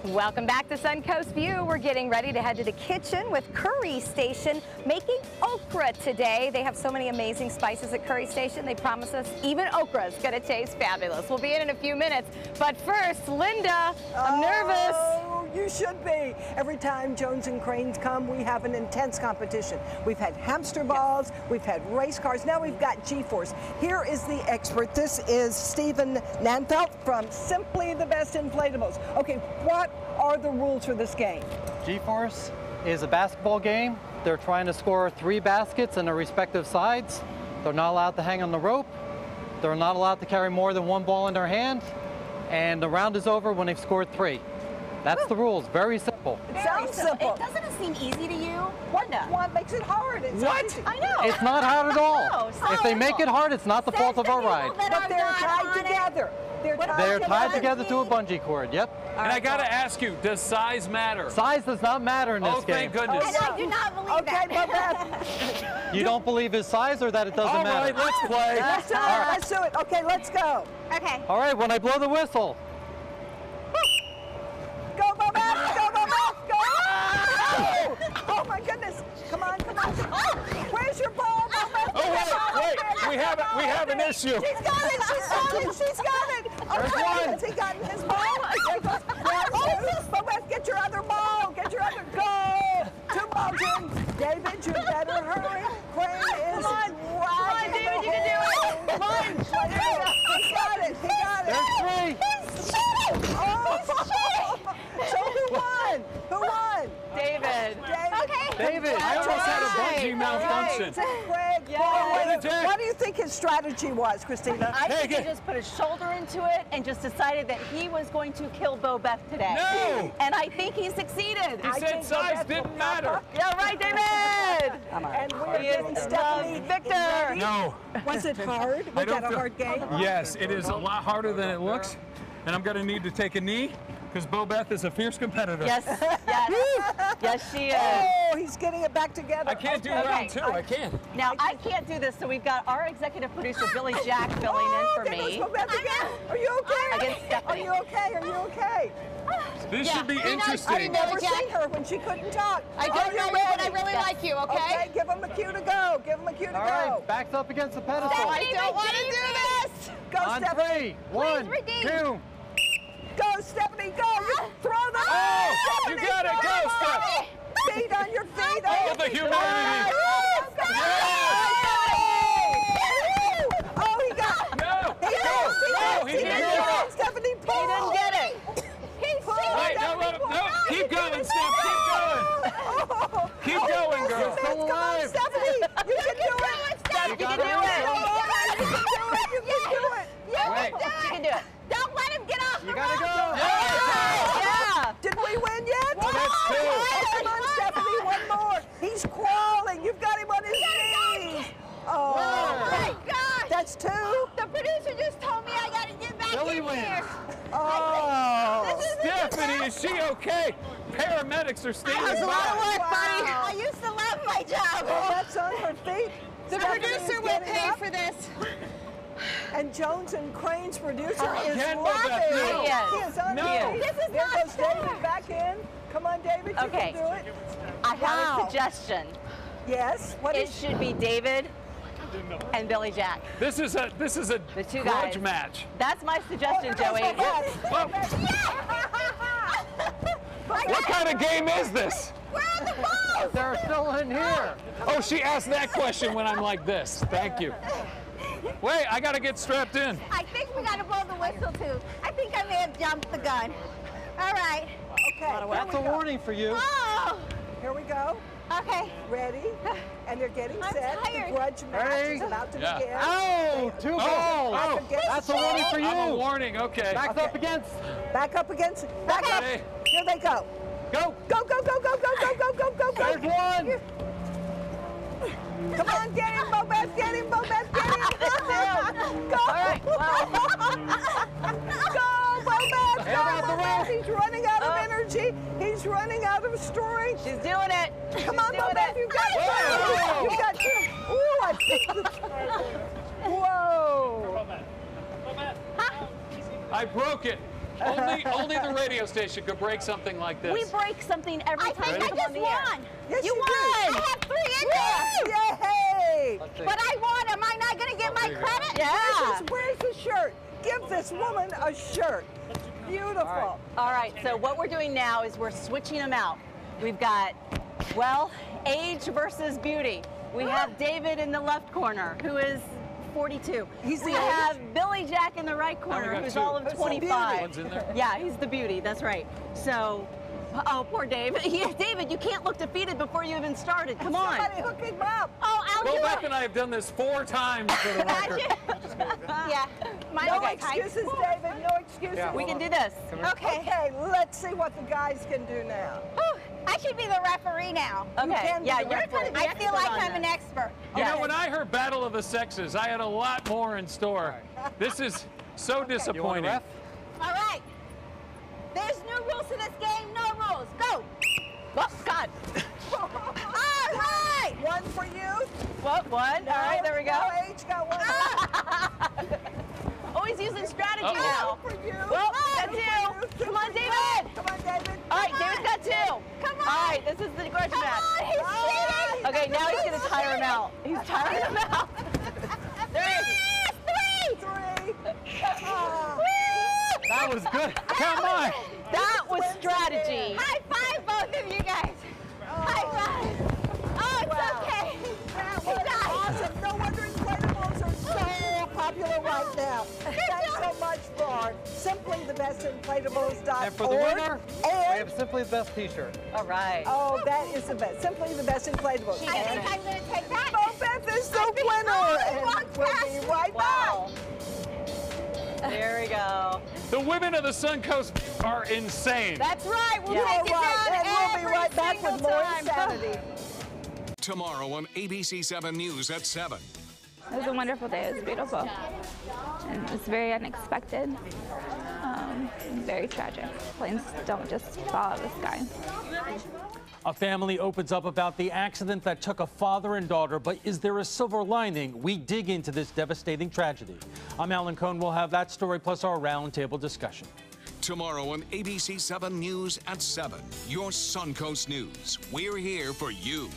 Welcome back to Suncoast View. We're getting ready to head to the kitchen with Curry Station making okra today. They have so many amazing spices at Curry Station. They promise us even okra is going to taste fabulous. We'll be in a few minutes. But first, Linda, I'm nervous. Oh, you should be. Every time Jones and Cranes come, we have an intense competition. We've had hamster balls, we've had race cars, now we've got G-Force. Here is the expert. This is Stephen Nanfelt from Simply the Best Inflatables. Okay, what are the rules for this game? G-Force is a basketball game. They're trying to score 3 baskets in their respective sides. They're not allowed to hang on the rope. They're not allowed to carry more than 1 ball in their hand. And the round is over when they've scored 3. That's the rules. Very simple. It sounds simple. Doesn't it seem easy to you? What makes it hard? It What? sounds easy. I know. It's not hard at all. No, If they make it hard, it's not the fault of our ride. But they're tied together. They're tied together to a bungee cord. Yep. And I got to ask you, does size matter? Size does not matter in this game. Thank goodness. And I do not believe that. You don't believe his size or that it doesn't matter? All right, let's play. Let's do it. Let's do it. Okay, let's go. Okay. All right, when I blow the whistle. Go, Bobette! Go, Bobette! Go! Oh! Oh my goodness! Come on, come on! Oh, where's your ball, Bobette? Oh wait, we have an issue. She's got it! She's got it! She's got it! There's one. Has he gotten his ball? There goes 1, 2. Bobette, get your other ball! Get your other go! 2 balls in. David, you better hurry. Crane is right. David, you can do it. Come on. He got it. He got it. There's 3. He's cheating! Oh! So who won? Who won? David. Okay. David. I almost had a bungee malfunction. Craig, what do you think his strategy was, Christina? I think he just put his shoulder into it and just decided that he was going to kill Bo Beth today. No! And I think he succeeded. He said size didn't matter. Yeah, right, David. And we're getting Stephanie Victor. No. Was it hard? Was that a hard game? Yes, it is a lot harder than it looks. And I'm going to need to take a knee because Bo Beth is a fierce competitor. Yes, yes. Yes, she is. Oh, he's getting it back together. I can't do round 2. I can't. Now, I can't do this, so we've got our executive producer, Billy Jack, filling in for there goes me. Bo Beth again. Are you okay? Against Stephanie. Are you okay? Are you okay? This should be interesting. I've never seen her when she couldn't talk. I don't know you, but I really like you, okay? Give him a cue to go. Give him a cue to All go. right, backs up against the pedestal. I don't want to do this. Go, On Stephanie. 3, 1, 2. Go, Stephanie, go! You throw the Oh, Stephanie, you got it. throw Go, the Steph. Feet on your feet. Oh, the humanity. Oh, he got it. No. He didn't didn't get get it. Stephanie, pull. He didn't get it. Wait, no, keep going, Steph, keep going. Keep going, girl. Come on, Stephanie, you can do it. Steph, you can do it. You can do it. You can do it. Wait. You can do it. Don't let him get off You gotta go. Yeah. Did we win yet? That's 2. Oh, come on, Stephanie, one more. He's crawling. You've got him on his knees. Oh Oh, my God! that's 2. The producer just told me I gotta get back Billy in wins. here. Oh. Stephanie, is she okay? Paramedics are standing That was a lot of by. work, buddy. I used to love my job. Oh, that's on her feet. The Stephanie's producer will getting pay up. for this. And Jones and Crane's producer is Again, laughing. Bobette, no. He is on No. his feet. This is There not goes fair. David back in. Come on, David, you Okay. can do it. I have Wow. a suggestion. Yes. What It is should be David and Billy Jack. This is a The 2 grudge guys. match. That's my suggestion, Joey. Well, what kind of game is this? Where are the balls? They're still in here. Oh, she asked that question when I'm like this. Thank you. Wait, I got to get strapped in. I think we gotta blow the whistle too. I think I may have jumped the gun. All right. Okay. That's a warning for you. Oh. Here we go. Okay. Ready? And they're getting I'm set. tired. The grudge match is about to begin. Oh, 2 balls. Back against That's a warning for you. I'm a warning, okay. Backs up against. Back up against. Back up. Okay. Here they go. Go. Go, go, go, go, go, go, go, go, go, go. There's one. Come on, get him, Bo Beth, get him, Bo Beth, get him. Go. All right. Well. Go, Bo Beth, Hand go, out the Bo Beth. rope. He's running out of energy. He's running out of strength. She's doing it. Come on, Bo Beth, you got it. You got it. Ooh, I think Whoa. I broke it. Only the radio station could break something like this. We break something every time I we think come I on just the air. won. Yes, you you won. did. I have 3 in there. Yay! But I won. Am I not going to get my credit? Yeah. Where's the shirt? Give this woman a shirt. Beautiful. All right, so what we're doing now is we're switching them out. We've got, well, age versus beauty. We have David in the left corner, who is 42. We have Billy Jack in the right corner, who's all of 25. One's in there? Yeah, he's the beauty, that's right. So, oh, poor David. Yeah, David, you can't look defeated before you even started. Come on. Somebody hook him up. Oh, I'll Bo do Beth it. and I have done this 4 times for the record. Yeah. Mine No was excuses, David. No excuses. We can do this. Okay. Okay, let's see what the guys can do now. Whew, I should be the referee now. Okay, can be yeah, the you're referee. kind of the I feel expert like on I'm an this. expert. You know, when I heard Battle of the Sexes, I had a lot more in store. This is so disappointing. ref? All right. There's no rules to this game. No rules. Go. Oh, God. All right. One for you. What, one? All right, there we go. No, each got one. Oh, he's using strategy Uh-oh. now. For you. Well, got 2. Come on, David. Come on, David. All right, David's got 2. Come on. All right, this is the question Come match. on. He's cheating. Okay, now he's going to tire him out. He's tiring him out. There he is. 3. That was good. Come on. That was strategy. High five, both of you guys. High five. Oh, it's okay. That was awesome. No wonder inflatables are so popular right now. Thanks so much for Simply the Best Inflatables.org. And for the winner, we And, have Simply the Best t-shirt. All right. oh, that is the best. Simply the Best Inflatables. I think I'm going to take that. Bo Beth is the winner. And we'll be right Wow. back. There we go. The women of the Suncoast are insane. That's right. We'll You're take it right. down And we'll be every right back with single more time. insanity. Tomorrow on ABC 7 News at 7. It was a wonderful day. It was beautiful. And it was very unexpected. Very tragic. Planes don't just fall out of the sky. A family opens up about the accident that took a father and daughter, but is there a silver lining? We dig into this devastating tragedy. I'm Alan Cohn. We'll have that story plus our roundtable discussion. Tomorrow on ABC 7 News at 7. Your Suncoast News. We're here for you.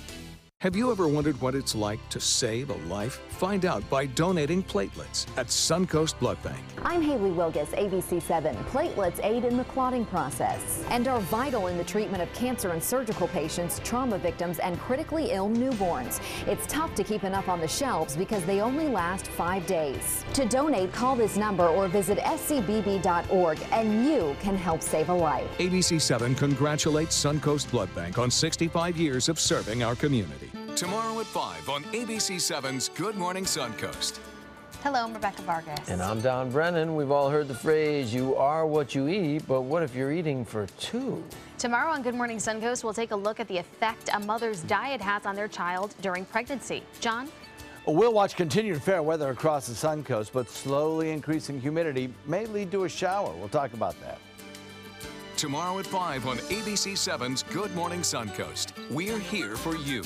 Have you ever wondered what it's like to save a life? Find out by donating platelets at Suncoast Blood Bank. I'm Haley Wilgus, ABC 7. Platelets aid in the clotting process and are vital in the treatment of cancer and surgical patients, trauma victims, and critically ill newborns. It's tough to keep enough on the shelves because they only last 5 days. To donate, call this number or visit scbb.org and you can help save a life. ABC 7 congratulates Suncoast Blood Bank on 65 years of serving our community. Tomorrow at 5 on ABC 7's Good Morning Suncoast. Hello, I'm Rebecca Vargas. And I'm Don Brennan. We've all heard the phrase, you are what you eat, but what if you're eating for 2? Tomorrow on Good Morning Suncoast, we'll take a look at the effect a mother's diet has on their child during pregnancy. John? We'll watch continued fair weather across the Suncoast, but slowly increasing humidity may lead to a shower. We'll talk about that. Tomorrow at 5 on ABC 7's Good Morning Suncoast. We're here for you.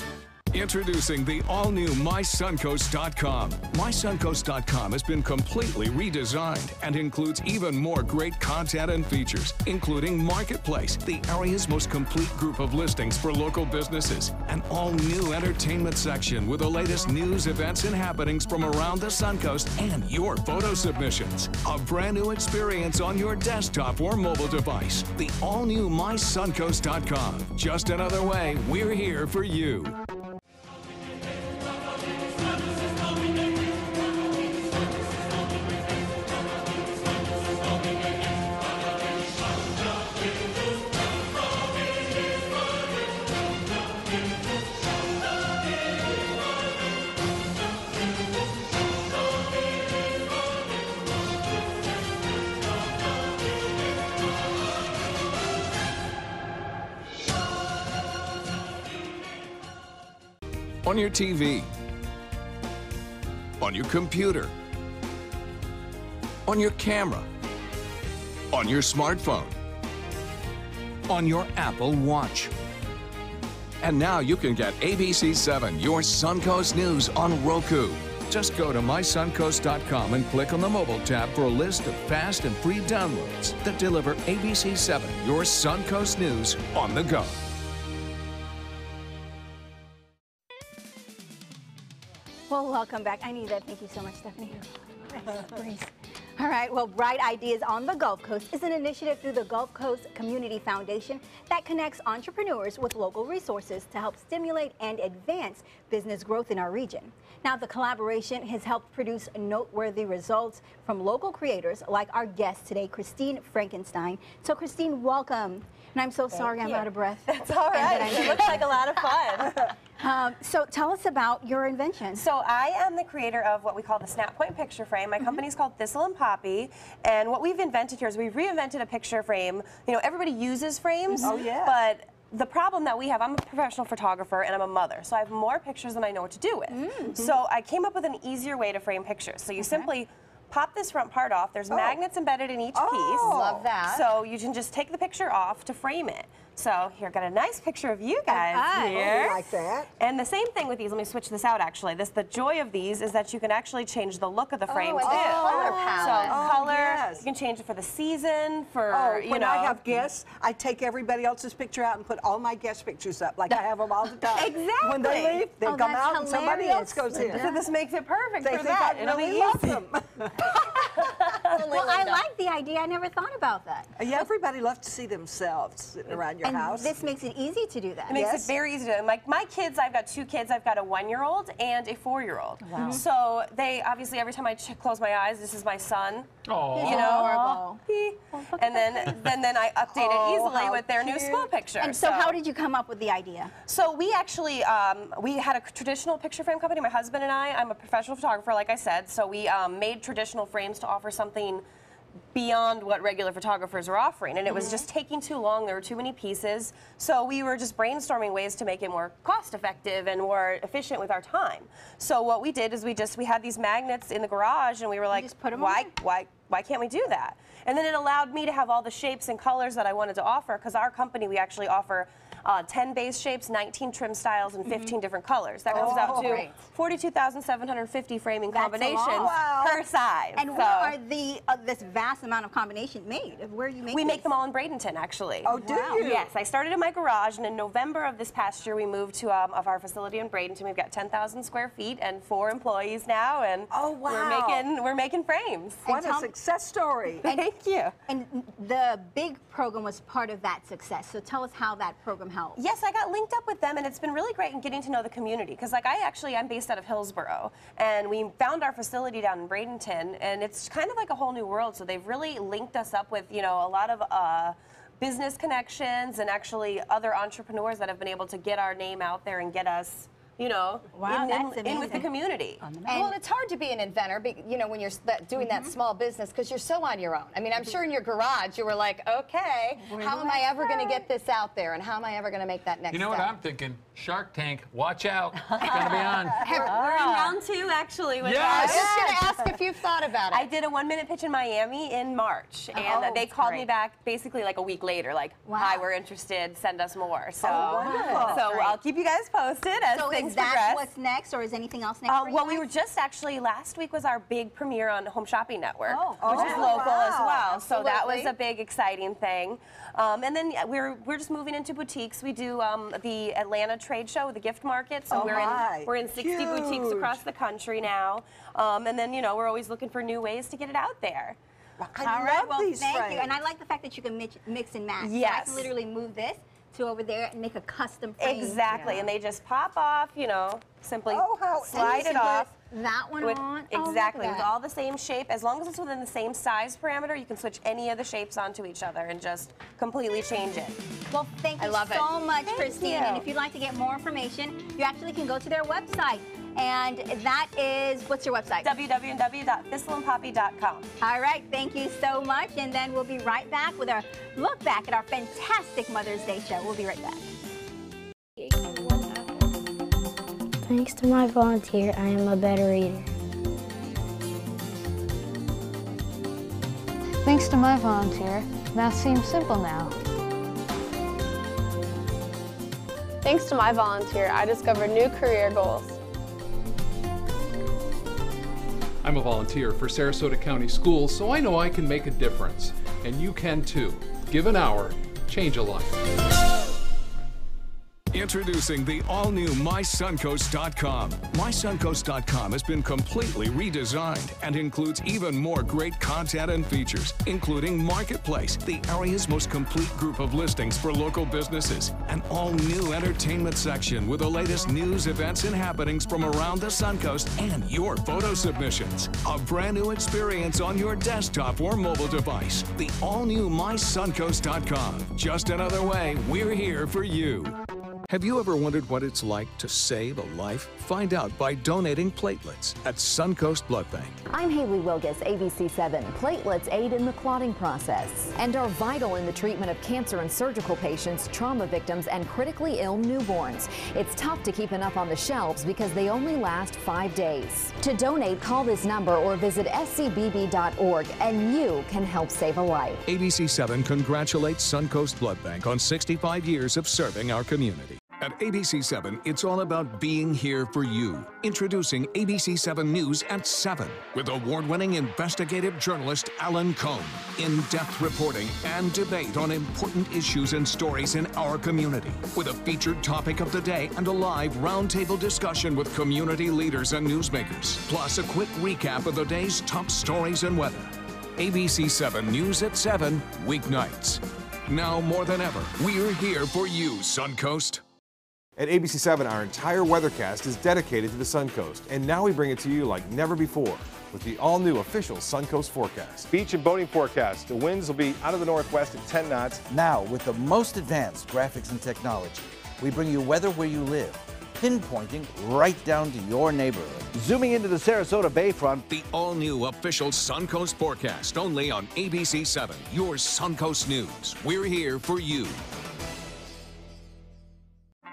Introducing the all-new MySuncoast.com. MySuncoast.com has been completely redesigned and includes even more great content and features, including Marketplace, the area's most complete group of listings for local businesses, an all-new entertainment section with the latest news, events, and happenings from around the Suncoast, and your photo submissions. A brand new experience on your desktop or mobile device. The all-new MySuncoast.com. Just another way we're here for you. on your TV, on your computer, on your camera, on your smartphone, on your Apple Watch. And now you can get ABC7, your Suncoast News on Roku. Just go to mysuncoast.com and click on the mobile tab for a list of fast and free downloads that deliver ABC7, your Suncoast News on the go. Well, welcome back. I need that. Thank you so much, Stephanie. Breeze. All right, well, Bright Ideas on the Gulf Coast is an initiative through the Gulf Coast Community Foundation that connects entrepreneurs with local resources to help stimulate and advance business growth in our region. Now, the collaboration has helped produce noteworthy results from local creators like our guest today, Christine Frankenstein. So, Christine, welcome. And I'm so sorry I'm out of breath. That's all right. It looks like a lot of fun. So tell us about your invention. So I am the creator of what we call the Snap Point picture frame. My company is called Thistle and Poppy, and what we've invented here is we've reinvented a picture frame. You know, everybody uses frames, but the problem that we have, I'm a professional photographer and I'm a mother, so I have more pictures than I know what to do with. So I came up with an easier way to frame pictures. So you simply pop this front part off. There's magnets embedded in each piece. Love that. So you can just take the picture off to frame it. So here, got a nice picture of you guys here. Oh, like that. And the same thing with these. Let me switch this out, actually. The joy of these is that you can actually change the look of the frame, too. Color palette. So color, you can change it for the season, for, you know. When I have guests, I take everybody else's picture out and put all my guest pictures up, like I have them all the time. Exactly. When they leave, they come out and somebody else goes in. So this makes it perfect They for think that. I It'll be really love easy. them. Well, I like the idea. I never thought about that. Yeah, everybody loves to see themselves sitting around your house. This makes it easy to do that. It makes it very easy to do. My kids, I've got 2 kids. I've got a 1-year-old and a 4-year-old. Wow. So they, obviously, every time I close my eyes, this is my son. Oh, you know, adorable. And then I update it easily with their new school picture. And so how did you come up with the idea? So we actually, we had a traditional picture frame company, my husband and I'm a professional photographer, like I said, so we made traditional frames to offer something beyond what regular photographers are offering, and it was just taking too long. There were too many pieces, so we were just brainstorming ways to make it more cost effective and more efficient with our time. So what we did is we had these magnets in the garage, and we were like, why can't we do that? And then it allowed me to have all the shapes and colors that I wanted to offer, because our company, we actually offer 10 base shapes, 19 trim styles, and 15 different colors. That comes out to 42,750 framing combinations per size. And where are this vast amount of combinations made? Where are you making? We make them all in Bradenton, actually. Oh, do you? Yes, I started in my garage, and in November of this past year, we moved to our facility in Bradenton. We've got 10,000 square feet and 4 employees now, and we're making frames. What a success story! Thank you. And the big program was part of that success. So tell us how that program helped. Yes, I got linked up with them, and it's been really great in getting to know the community. Because, like, I'm based out of Hillsboro, and we found our facility down in Bradenton, and it's kind of like a whole new world. So they've really linked us up with, you know, a lot of business connections and actually other entrepreneurs that have been able to get our name out there and get us, you know, in with the community. Well, it's hard to be an inventor, you know, when you're doing that small business, because you're so on your own. I mean, I'm sure in your garage you were like, okay, how am I ever going to get this out there, and how am I ever going to make that next step? You know what I'm thinking? Shark Tank, watch out. It's going to be on. We're in round 2, actually. With I was just going to ask if you've thought about it. I did a 1-minute pitch in Miami in March, and they called me back basically like a week later, like, hi, we're interested, send us more. So, I'll keep you guys posted as things progress. Is that what's next, or is anything else next for you well, guys? we were just actually, last week was our big premiere on Home Shopping Network, which is local as well. So that was a big, exciting thing. And then we're just moving into boutiques. We do the Atlanta trade show, the gift market. So we're in 60 boutiques across the country now. And then, you know, we're always looking for new ways to get it out there. All right, well, thank you. And I like the fact that you can mix and match. Yes. So I can literally move this to over there and make a custom frame. Exactly, and they just pop off, you know, simply slide it off. That one on. Exactly, with all the same shape. As long as it's within the same size parameter, you can switch any of the shapes onto each other and just completely change it. Well, thank you so much, Christine. And if you'd like to get more information, you actually can go to their website. And that is, what's your website? www.thistleandpoppy.com. All right, thank you so much. And then we'll be right back with our look back at our fantastic Mother's Day show. We'll be right back. Thanks to my volunteer, I am a better reader. Thanks to my volunteer, math seems simple now. Thanks to my volunteer, I discovered new career goals. I'm a volunteer for Sarasota County Schools, so I know I can make a difference. And you can too. Give an hour, change a life. Introducing the all-new MySuncoast.com. MySuncoast.com has been completely redesigned and includes even more great content and features, including Marketplace, the area's most complete group of listings for local businesses, an all-new entertainment section with the latest news, events, and happenings from around the Suncoast, and your photo submissions. A brand new experience on your desktop or mobile device. The all-new MySuncoast.com. Just another way we're here for you. Have you ever wondered what it's like to save a life? Find out by donating platelets at Suncoast Blood Bank. I'm Haley Wilgus, ABC7. Platelets aid in the clotting process and are vital in the treatment of cancer and surgical patients, trauma victims, and critically ill newborns. It's tough to keep enough on the shelves because they only last 5 days. To donate, call this number or visit scbb.org and you can help save a life. ABC7 congratulates Suncoast Blood Bank on 65 years of serving our community. At ABC7, it's all about being here for you. Introducing ABC7 News at 7 with award-winning investigative journalist Alan Cohn. In-depth reporting and debate on important issues and stories in our community. With a featured topic of the day and a live roundtable discussion with community leaders and newsmakers. Plus a quick recap of the day's top stories and weather. ABC7 News at 7, weeknights. Now more than ever, we're here for you, Suncoast. At ABC7, our entire weathercast is dedicated to the Suncoast, and now we bring it to you like never before with the all-new official Suncoast forecast. Beach and boating forecast. The winds will be out of the northwest at 10 knots. Now, with the most advanced graphics and technology, we bring you weather where you live, pinpointing right down to your neighborhood. Zooming into the Sarasota Bayfront. The all-new official Suncoast forecast, only on ABC7, your Suncoast News. We're here for you.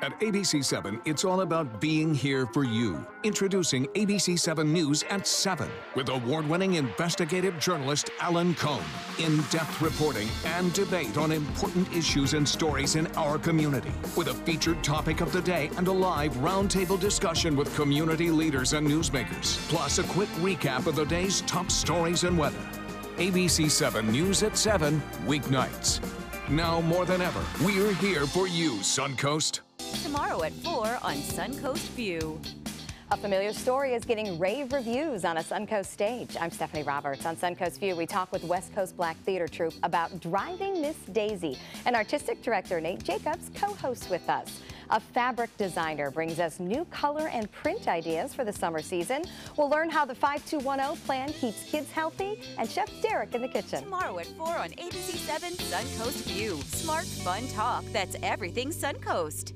At ABC7, it's all about being here for you. Introducing ABC7 News at 7 with award-winning investigative journalist Alan Cohn. In-depth reporting and debate on important issues and stories in our community. With a featured topic of the day and a live roundtable discussion with community leaders and newsmakers. Plus a quick recap of the day's top stories and weather. ABC7 News at 7, weeknights. Now more than ever, we're here for you, Suncoast. Tomorrow at 4 on Suncoast View. A familiar story is getting rave reviews on a Suncoast stage. I'm Stephanie Roberts. On Suncoast View, we talk with West Coast Black Theater Troupe about Driving Miss Daisy. And artistic director Nate Jacobs co-hosts with us. A fabric designer brings us new color and print ideas for the summer season. We'll learn how the 5210 plan keeps kids healthy, and Chef Derek in the kitchen. Tomorrow at 4 on ABC7 Suncoast View. Smart, fun talk that's everything Suncoast.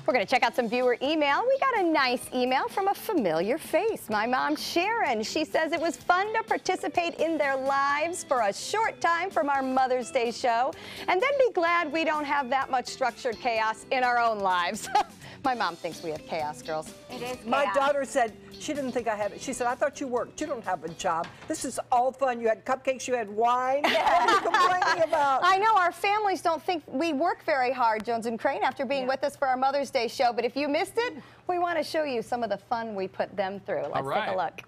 We're going to check out some viewer email. We got a nice email from a familiar face. My mom, Sharon. She says it was fun to participate in their lives for a short time from our Mother's Day show, and then be glad we don't have that much structured chaos in our own lives. My mom thinks we have chaos, girls. It is chaos. My daughter said she didn't think I had it. She said, I thought you worked. You don't have a job. This is all fun. You had cupcakes, you had wine. What are you complaining about? I know our families don't think we work very hard, Jones and Crane, after being with us for our Mother's Day show. But if you missed it, we want to show you some of the fun we put them through. Let's take a look.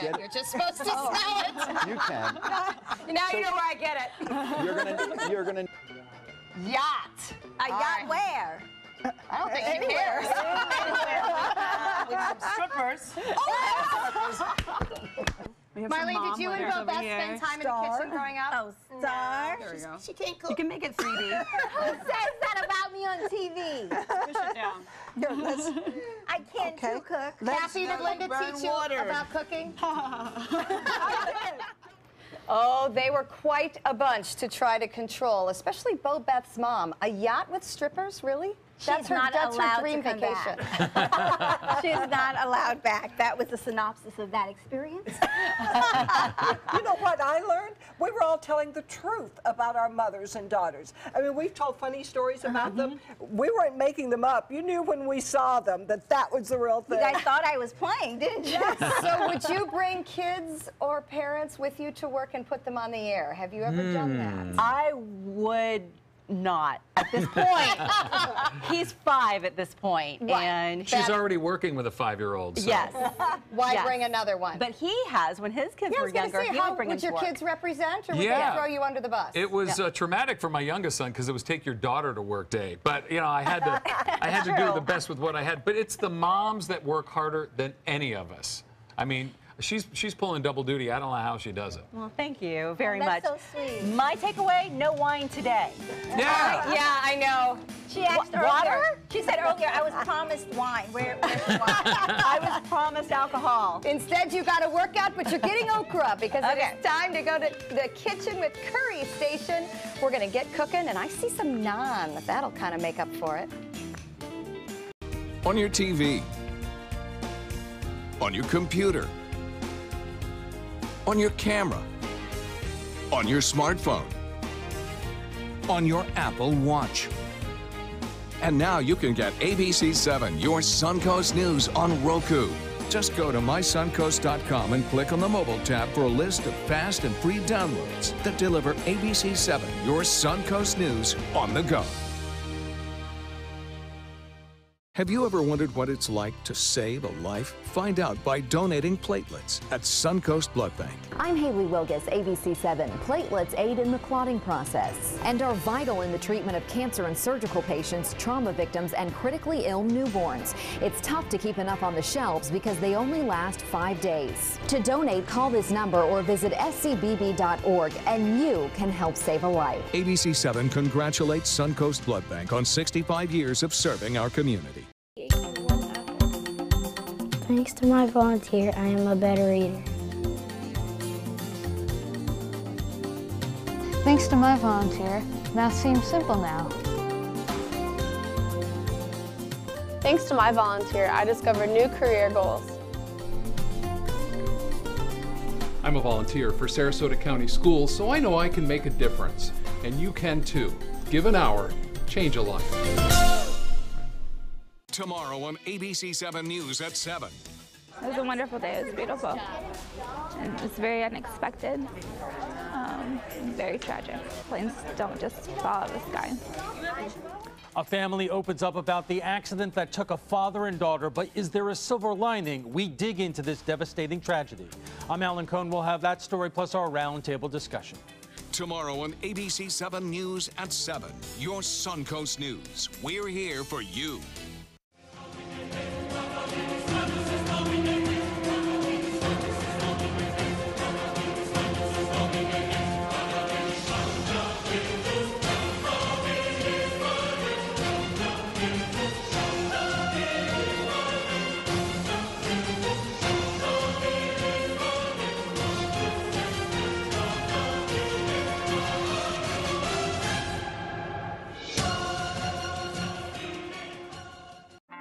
You're just supposed to smell it. You can. Now you know where I get it. You're gonna. Yacht. A yacht where? I don't think he cares. With some strippers. Marlene, did you and Bo Beth spend time in the kitchen growing up? Oh, Star. There we go. She can't cook. You can make it 3D. Who says that about me on TV? Push it down. I can't do cook. Kathy, did Linda teach you about cooking? Oh, they were quite a bunch to try to control, especially Bo Beth's mom. A yacht with strippers, really? She's not allowed to come back. She's not allowed back. That was the synopsis of that experience. You know what I learned? We were all telling the truth about our mothers and daughters. I mean, we've told funny stories about them. We weren't making them up. You knew when we saw them that was the real thing. You guys thought I was playing, didn't you? So would you bring kids or parents with you to work and put them on the air? Have you ever done that? I would not at this point. He's 5 at this point, and she's already working with a 5-year-old. So. Yes. Why bring another one? But he has, when his kids were younger, he would bring would them your to kids represent, or would they throw you under the bus? It was traumatic for my youngest son because it was take your daughter to work day. But you know, I had to do the best with what I had. But it's the moms that work harder than any of us. I mean, she's pulling double duty. I don't know how she does it. Well, thank you very much. That's so sweet. My takeaway: no wine today. Yeah. Yeah, I know. She asked earlier. Water? She said earlier, I was promised wine. Where's the wine? I was promised alcohol. Instead, you got a workout, but you're getting okra because it's time to go to the kitchen with Curry Station. We're going to get cooking, and I see some naan. That'll kind of make up for it. On your TV, on your computer, on your camera, on your smartphone, on your Apple Watch. And now you can get ABC7, your Suncoast News on Roku. Just go to mysuncoast.com and click on the mobile tab for a list of fast and free downloads that deliver ABC7, your Suncoast News on the go. Have you ever wondered what it's like to save a life? Find out by donating platelets at Suncoast Blood Bank. I'm Haley Wilgus, ABC7. Platelets aid in the clotting process and are vital in the treatment of cancer and surgical patients, trauma victims, and critically ill newborns. It's tough to keep enough on the shelves because they only last 5 days. To donate, call this number or visit scbb.org and you can help save a life. ABC7 congratulates Suncoast Blood Bank on 65 years of serving our community. Thanks to my volunteer, I am a better eater. Thanks to my volunteer, math seems simple now. Thanks to my volunteer, I discovered new career goals. I'm a volunteer for Sarasota County Schools, so I know I can make a difference. And you can too. Give an hour, change a life. Tomorrow on ABC7 News at 7. It was a wonderful day. It was beautiful. And it was very unexpected. Very tragic. Planes don't just fall out of the sky. A family opens up about the accident that took a father and daughter, but is there a silver lining? We dig into this devastating tragedy. I'm Alan Cohn. We'll have that story plus our roundtable discussion. Tomorrow on ABC7 News at 7. Your Suncoast News. We're here for you.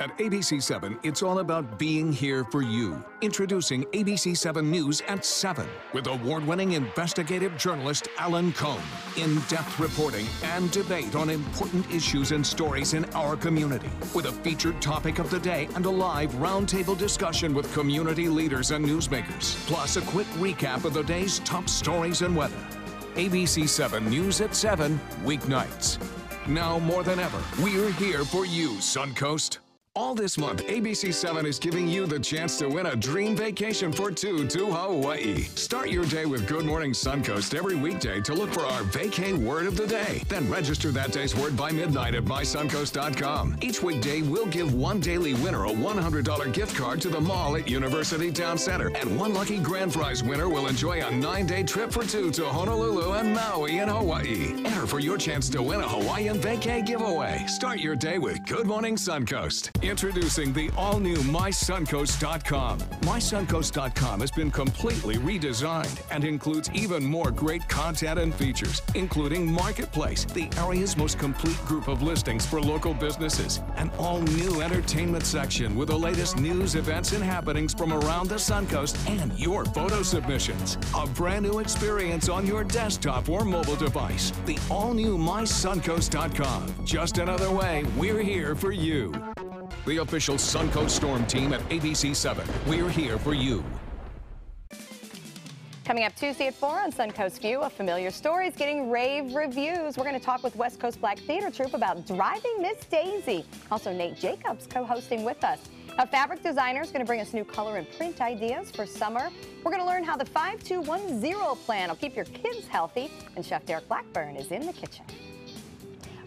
At ABC7, it's all about being here for you. Introducing ABC7 News at 7 with award-winning investigative journalist Alan Cohn. In-depth reporting and debate on important issues and stories in our community. With a featured topic of the day and a live roundtable discussion with community leaders and newsmakers. Plus a quick recap of the day's top stories and weather. ABC7 News at 7, weeknights. Now more than ever, we're here for you, Suncoast. All this month, ABC7 is giving you the chance to win a dream vacation for two to Hawaii. Start your day with Good Morning Suncoast every weekday to look for our vacay word of the day. Then register that day's word by midnight at mysuncoast.com. Each weekday, we'll give one daily winner a $100 gift card to the mall at University Town Center. And one lucky grand prize winner will enjoy a 9-day trip for two to Honolulu and Maui in Hawaii. Enter for your chance to win a Hawaiian vacay giveaway. Start your day with Good Morning Suncoast. Introducing the all-new MySuncoast.com. MySuncoast.com has been completely redesigned and includes even more great content and features, including Marketplace, the area's most complete group of listings for local businesses, an all-new entertainment section with the latest news, events, and happenings from around the Suncoast, and your photo submissions. A brand new experience on your desktop or mobile device. The all-new MySuncoast.com. Just another way we're here for you. The official Suncoast Storm team at ABC7. We're here for you. Coming up Tuesday at 4 on Suncoast View, a familiar story is getting rave reviews. We're going to talk with West Coast Black Theater Troupe about Driving Miss Daisy. Also, Nate Jacobs co-hosting with us. A fabric designer is going to bring us new color and print ideas for summer. We're going to learn how the 5210 plan will keep your kids healthy. And Chef Derek Blackburn is in the kitchen.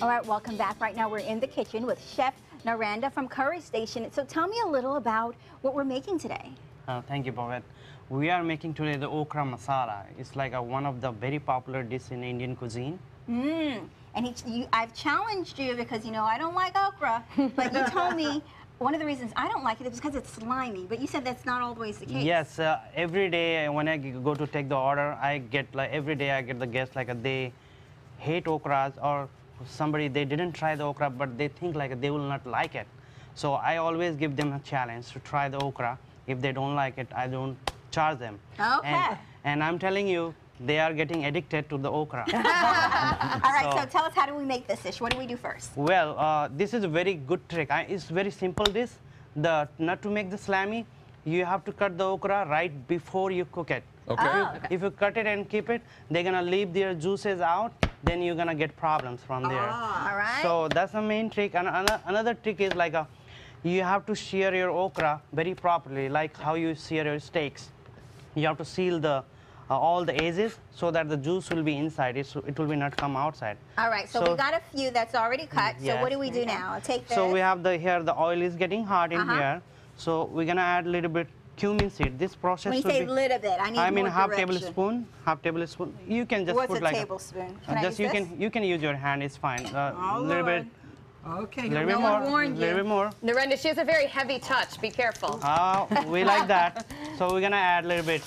All right, welcome back. Right now we're in the kitchen with Chef Naranda from Curry Station. So tell me a little about what we're making today. Thank you, Bhavette. We are making today the okra masala. It's like one of the very popular dishes in Indian cuisine. And I've challenged you because, you know, I don't like okra, but you told me one of the reasons I don't like it is because it's slimy, but you said that's not always the case. Yes, every day when I go to take the order, I get every day I get the guests they hate okras, or somebody they didn't try the okra but they think they will not like it. So I always give them a challenge to try the okra. If they don't like it, I don't charge them. Okay. And I'm telling you, they are getting addicted to the okra. All right, so tell us, how do we make this dish? What do we do first? Well, this is a very good trick. It's very simple dish. Not to make the slimy, you have to cut the okra right before you cook it. Okay. If you cut it and keep it, they're gonna leave their juices out, then you're gonna get problems from there. All right. So that's the main trick. And another trick is you have to shear your okra very properly, like how you shear your steaks. You have to seal all the edges so that the juice will be inside. It will not come outside. All right, so we got a few that's already cut. Yes. So what do we do now? I'll take this. So we have here the oil is getting hot in here. So we're gonna add a little bit cumin seed. This process. When you say a little bit, I mean more half direction. tablespoon. Half tablespoon. You can just What's put a tablespoon? Can I use this? You can use your hand. It's fine. A little bit. Okay. A little bit more. A little bit more. Narenda, she has a very heavy touch. Be careful. We like that. So we're gonna add a little bit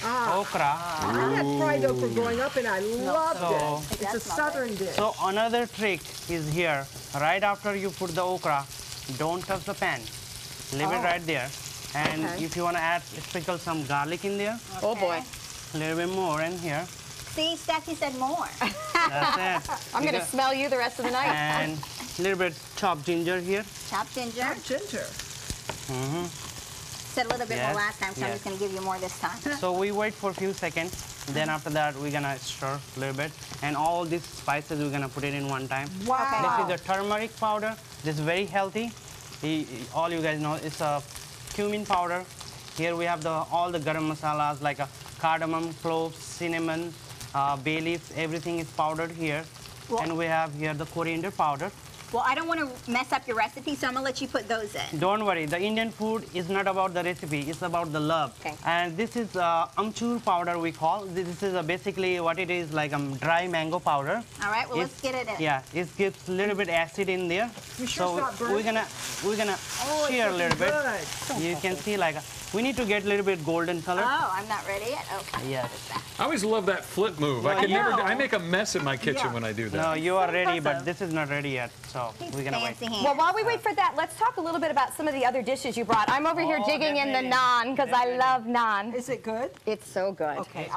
okra. I had fried okra growing up and I loved it. It's a southern dish. So another trick is here. Right after you put the okra, don't touch the pan. Leave it right there. And if you want to sprinkle some garlic in there. Oh boy. A little bit more in here. See, Steffi said more. That's it. I'm going to smell you the rest of the night. And a little bit chopped ginger here. Chopped ginger. Chopped ginger. Said a little bit more last time, so I'm just going to give you more this time. So we wait for a few seconds. Then after that, we're going to stir a little bit. And all these spices, we're going to put it in one time. Wow. This is the turmeric powder. This is very healthy. All you guys know, it's a cumin powder. Here we have all the garam masalas like cardamom, cloves, cinnamon, bay leaves. Everything is powdered here. And we have here the coriander powder. Well, I don't want to mess up your recipe, so I'm going to let you put those in. Don't worry. The Indian food is not about the recipe. It's about the love. Okay. And this is amchur powder we call. This is basically what it is, like dry mango powder. All right, well, let's get it in. Yeah, it gives a little bit acid in there. You sure it's not burnt? we're gonna shear a little bit. You can see we need to get a little bit golden color. Oh, I'm not ready yet? Okay. Yes. I always love that flip move. I make a mess in my kitchen when I do that. No, you are ready, but this is not ready yet. So we're gonna wait. Well, while we wait for that, let's talk a little bit about some of the other dishes you brought. I'm over here digging in the naan because I love naan. Is it good? It's so good. Okay.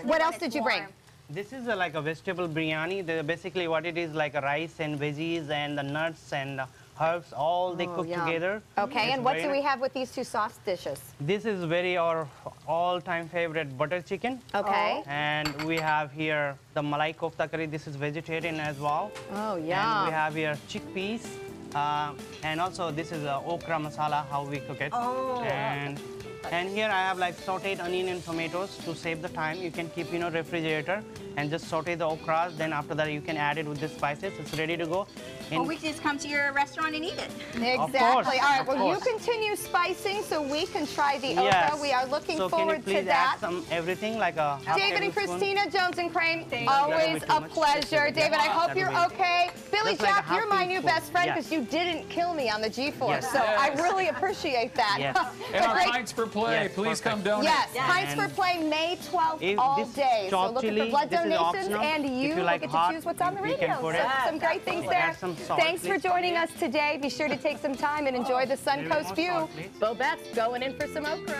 What else did you bring? This is like a vegetable biryani. Basically what it is, like a rice and veggies and the nuts and herbs, all they cook together. Okay, and what do we have with these two sauce dishes? This is our all-time favorite butter chicken. Okay. And we have here the malai kofta curry. This is vegetarian as well. Oh, yeah. And we have here chickpeas. And also this is okra masala, how we cook it. Oh. And here I have sauteed onion and tomatoes to save the time. You can keep, refrigerator. and just saute the okras. Then after that, you can add it with the spices. It's ready to go. Or we can just come to your restaurant and eat it. Exactly. All right, well, you continue spicing so we can try the okra. Yes. We are looking so forward can you to please that. add some everything like a half David and tablespoon? Christina Jones and Crane, Thank always you. a pleasure. David, I hope you're okay. Billy Just like a Jack, you're half my new teaspoon. best friend Yes. because you didn't kill me on the G-Force, Yes. so I really appreciate that. Yes. And our Great- Pints for Play, Yes, please come perfect. donate. Yes, Pints And for Play, May 12th, if all this day. So chopped looking for chili, blood this is donations, optional. and If you you like get hot, to choose what's on the you radio. can put So it. some great things Add there. some salt, Thanks for please. joining us today. Be sure to take some time and enjoy the Suncoast more View. salt, please. Bobette's going in for some okra.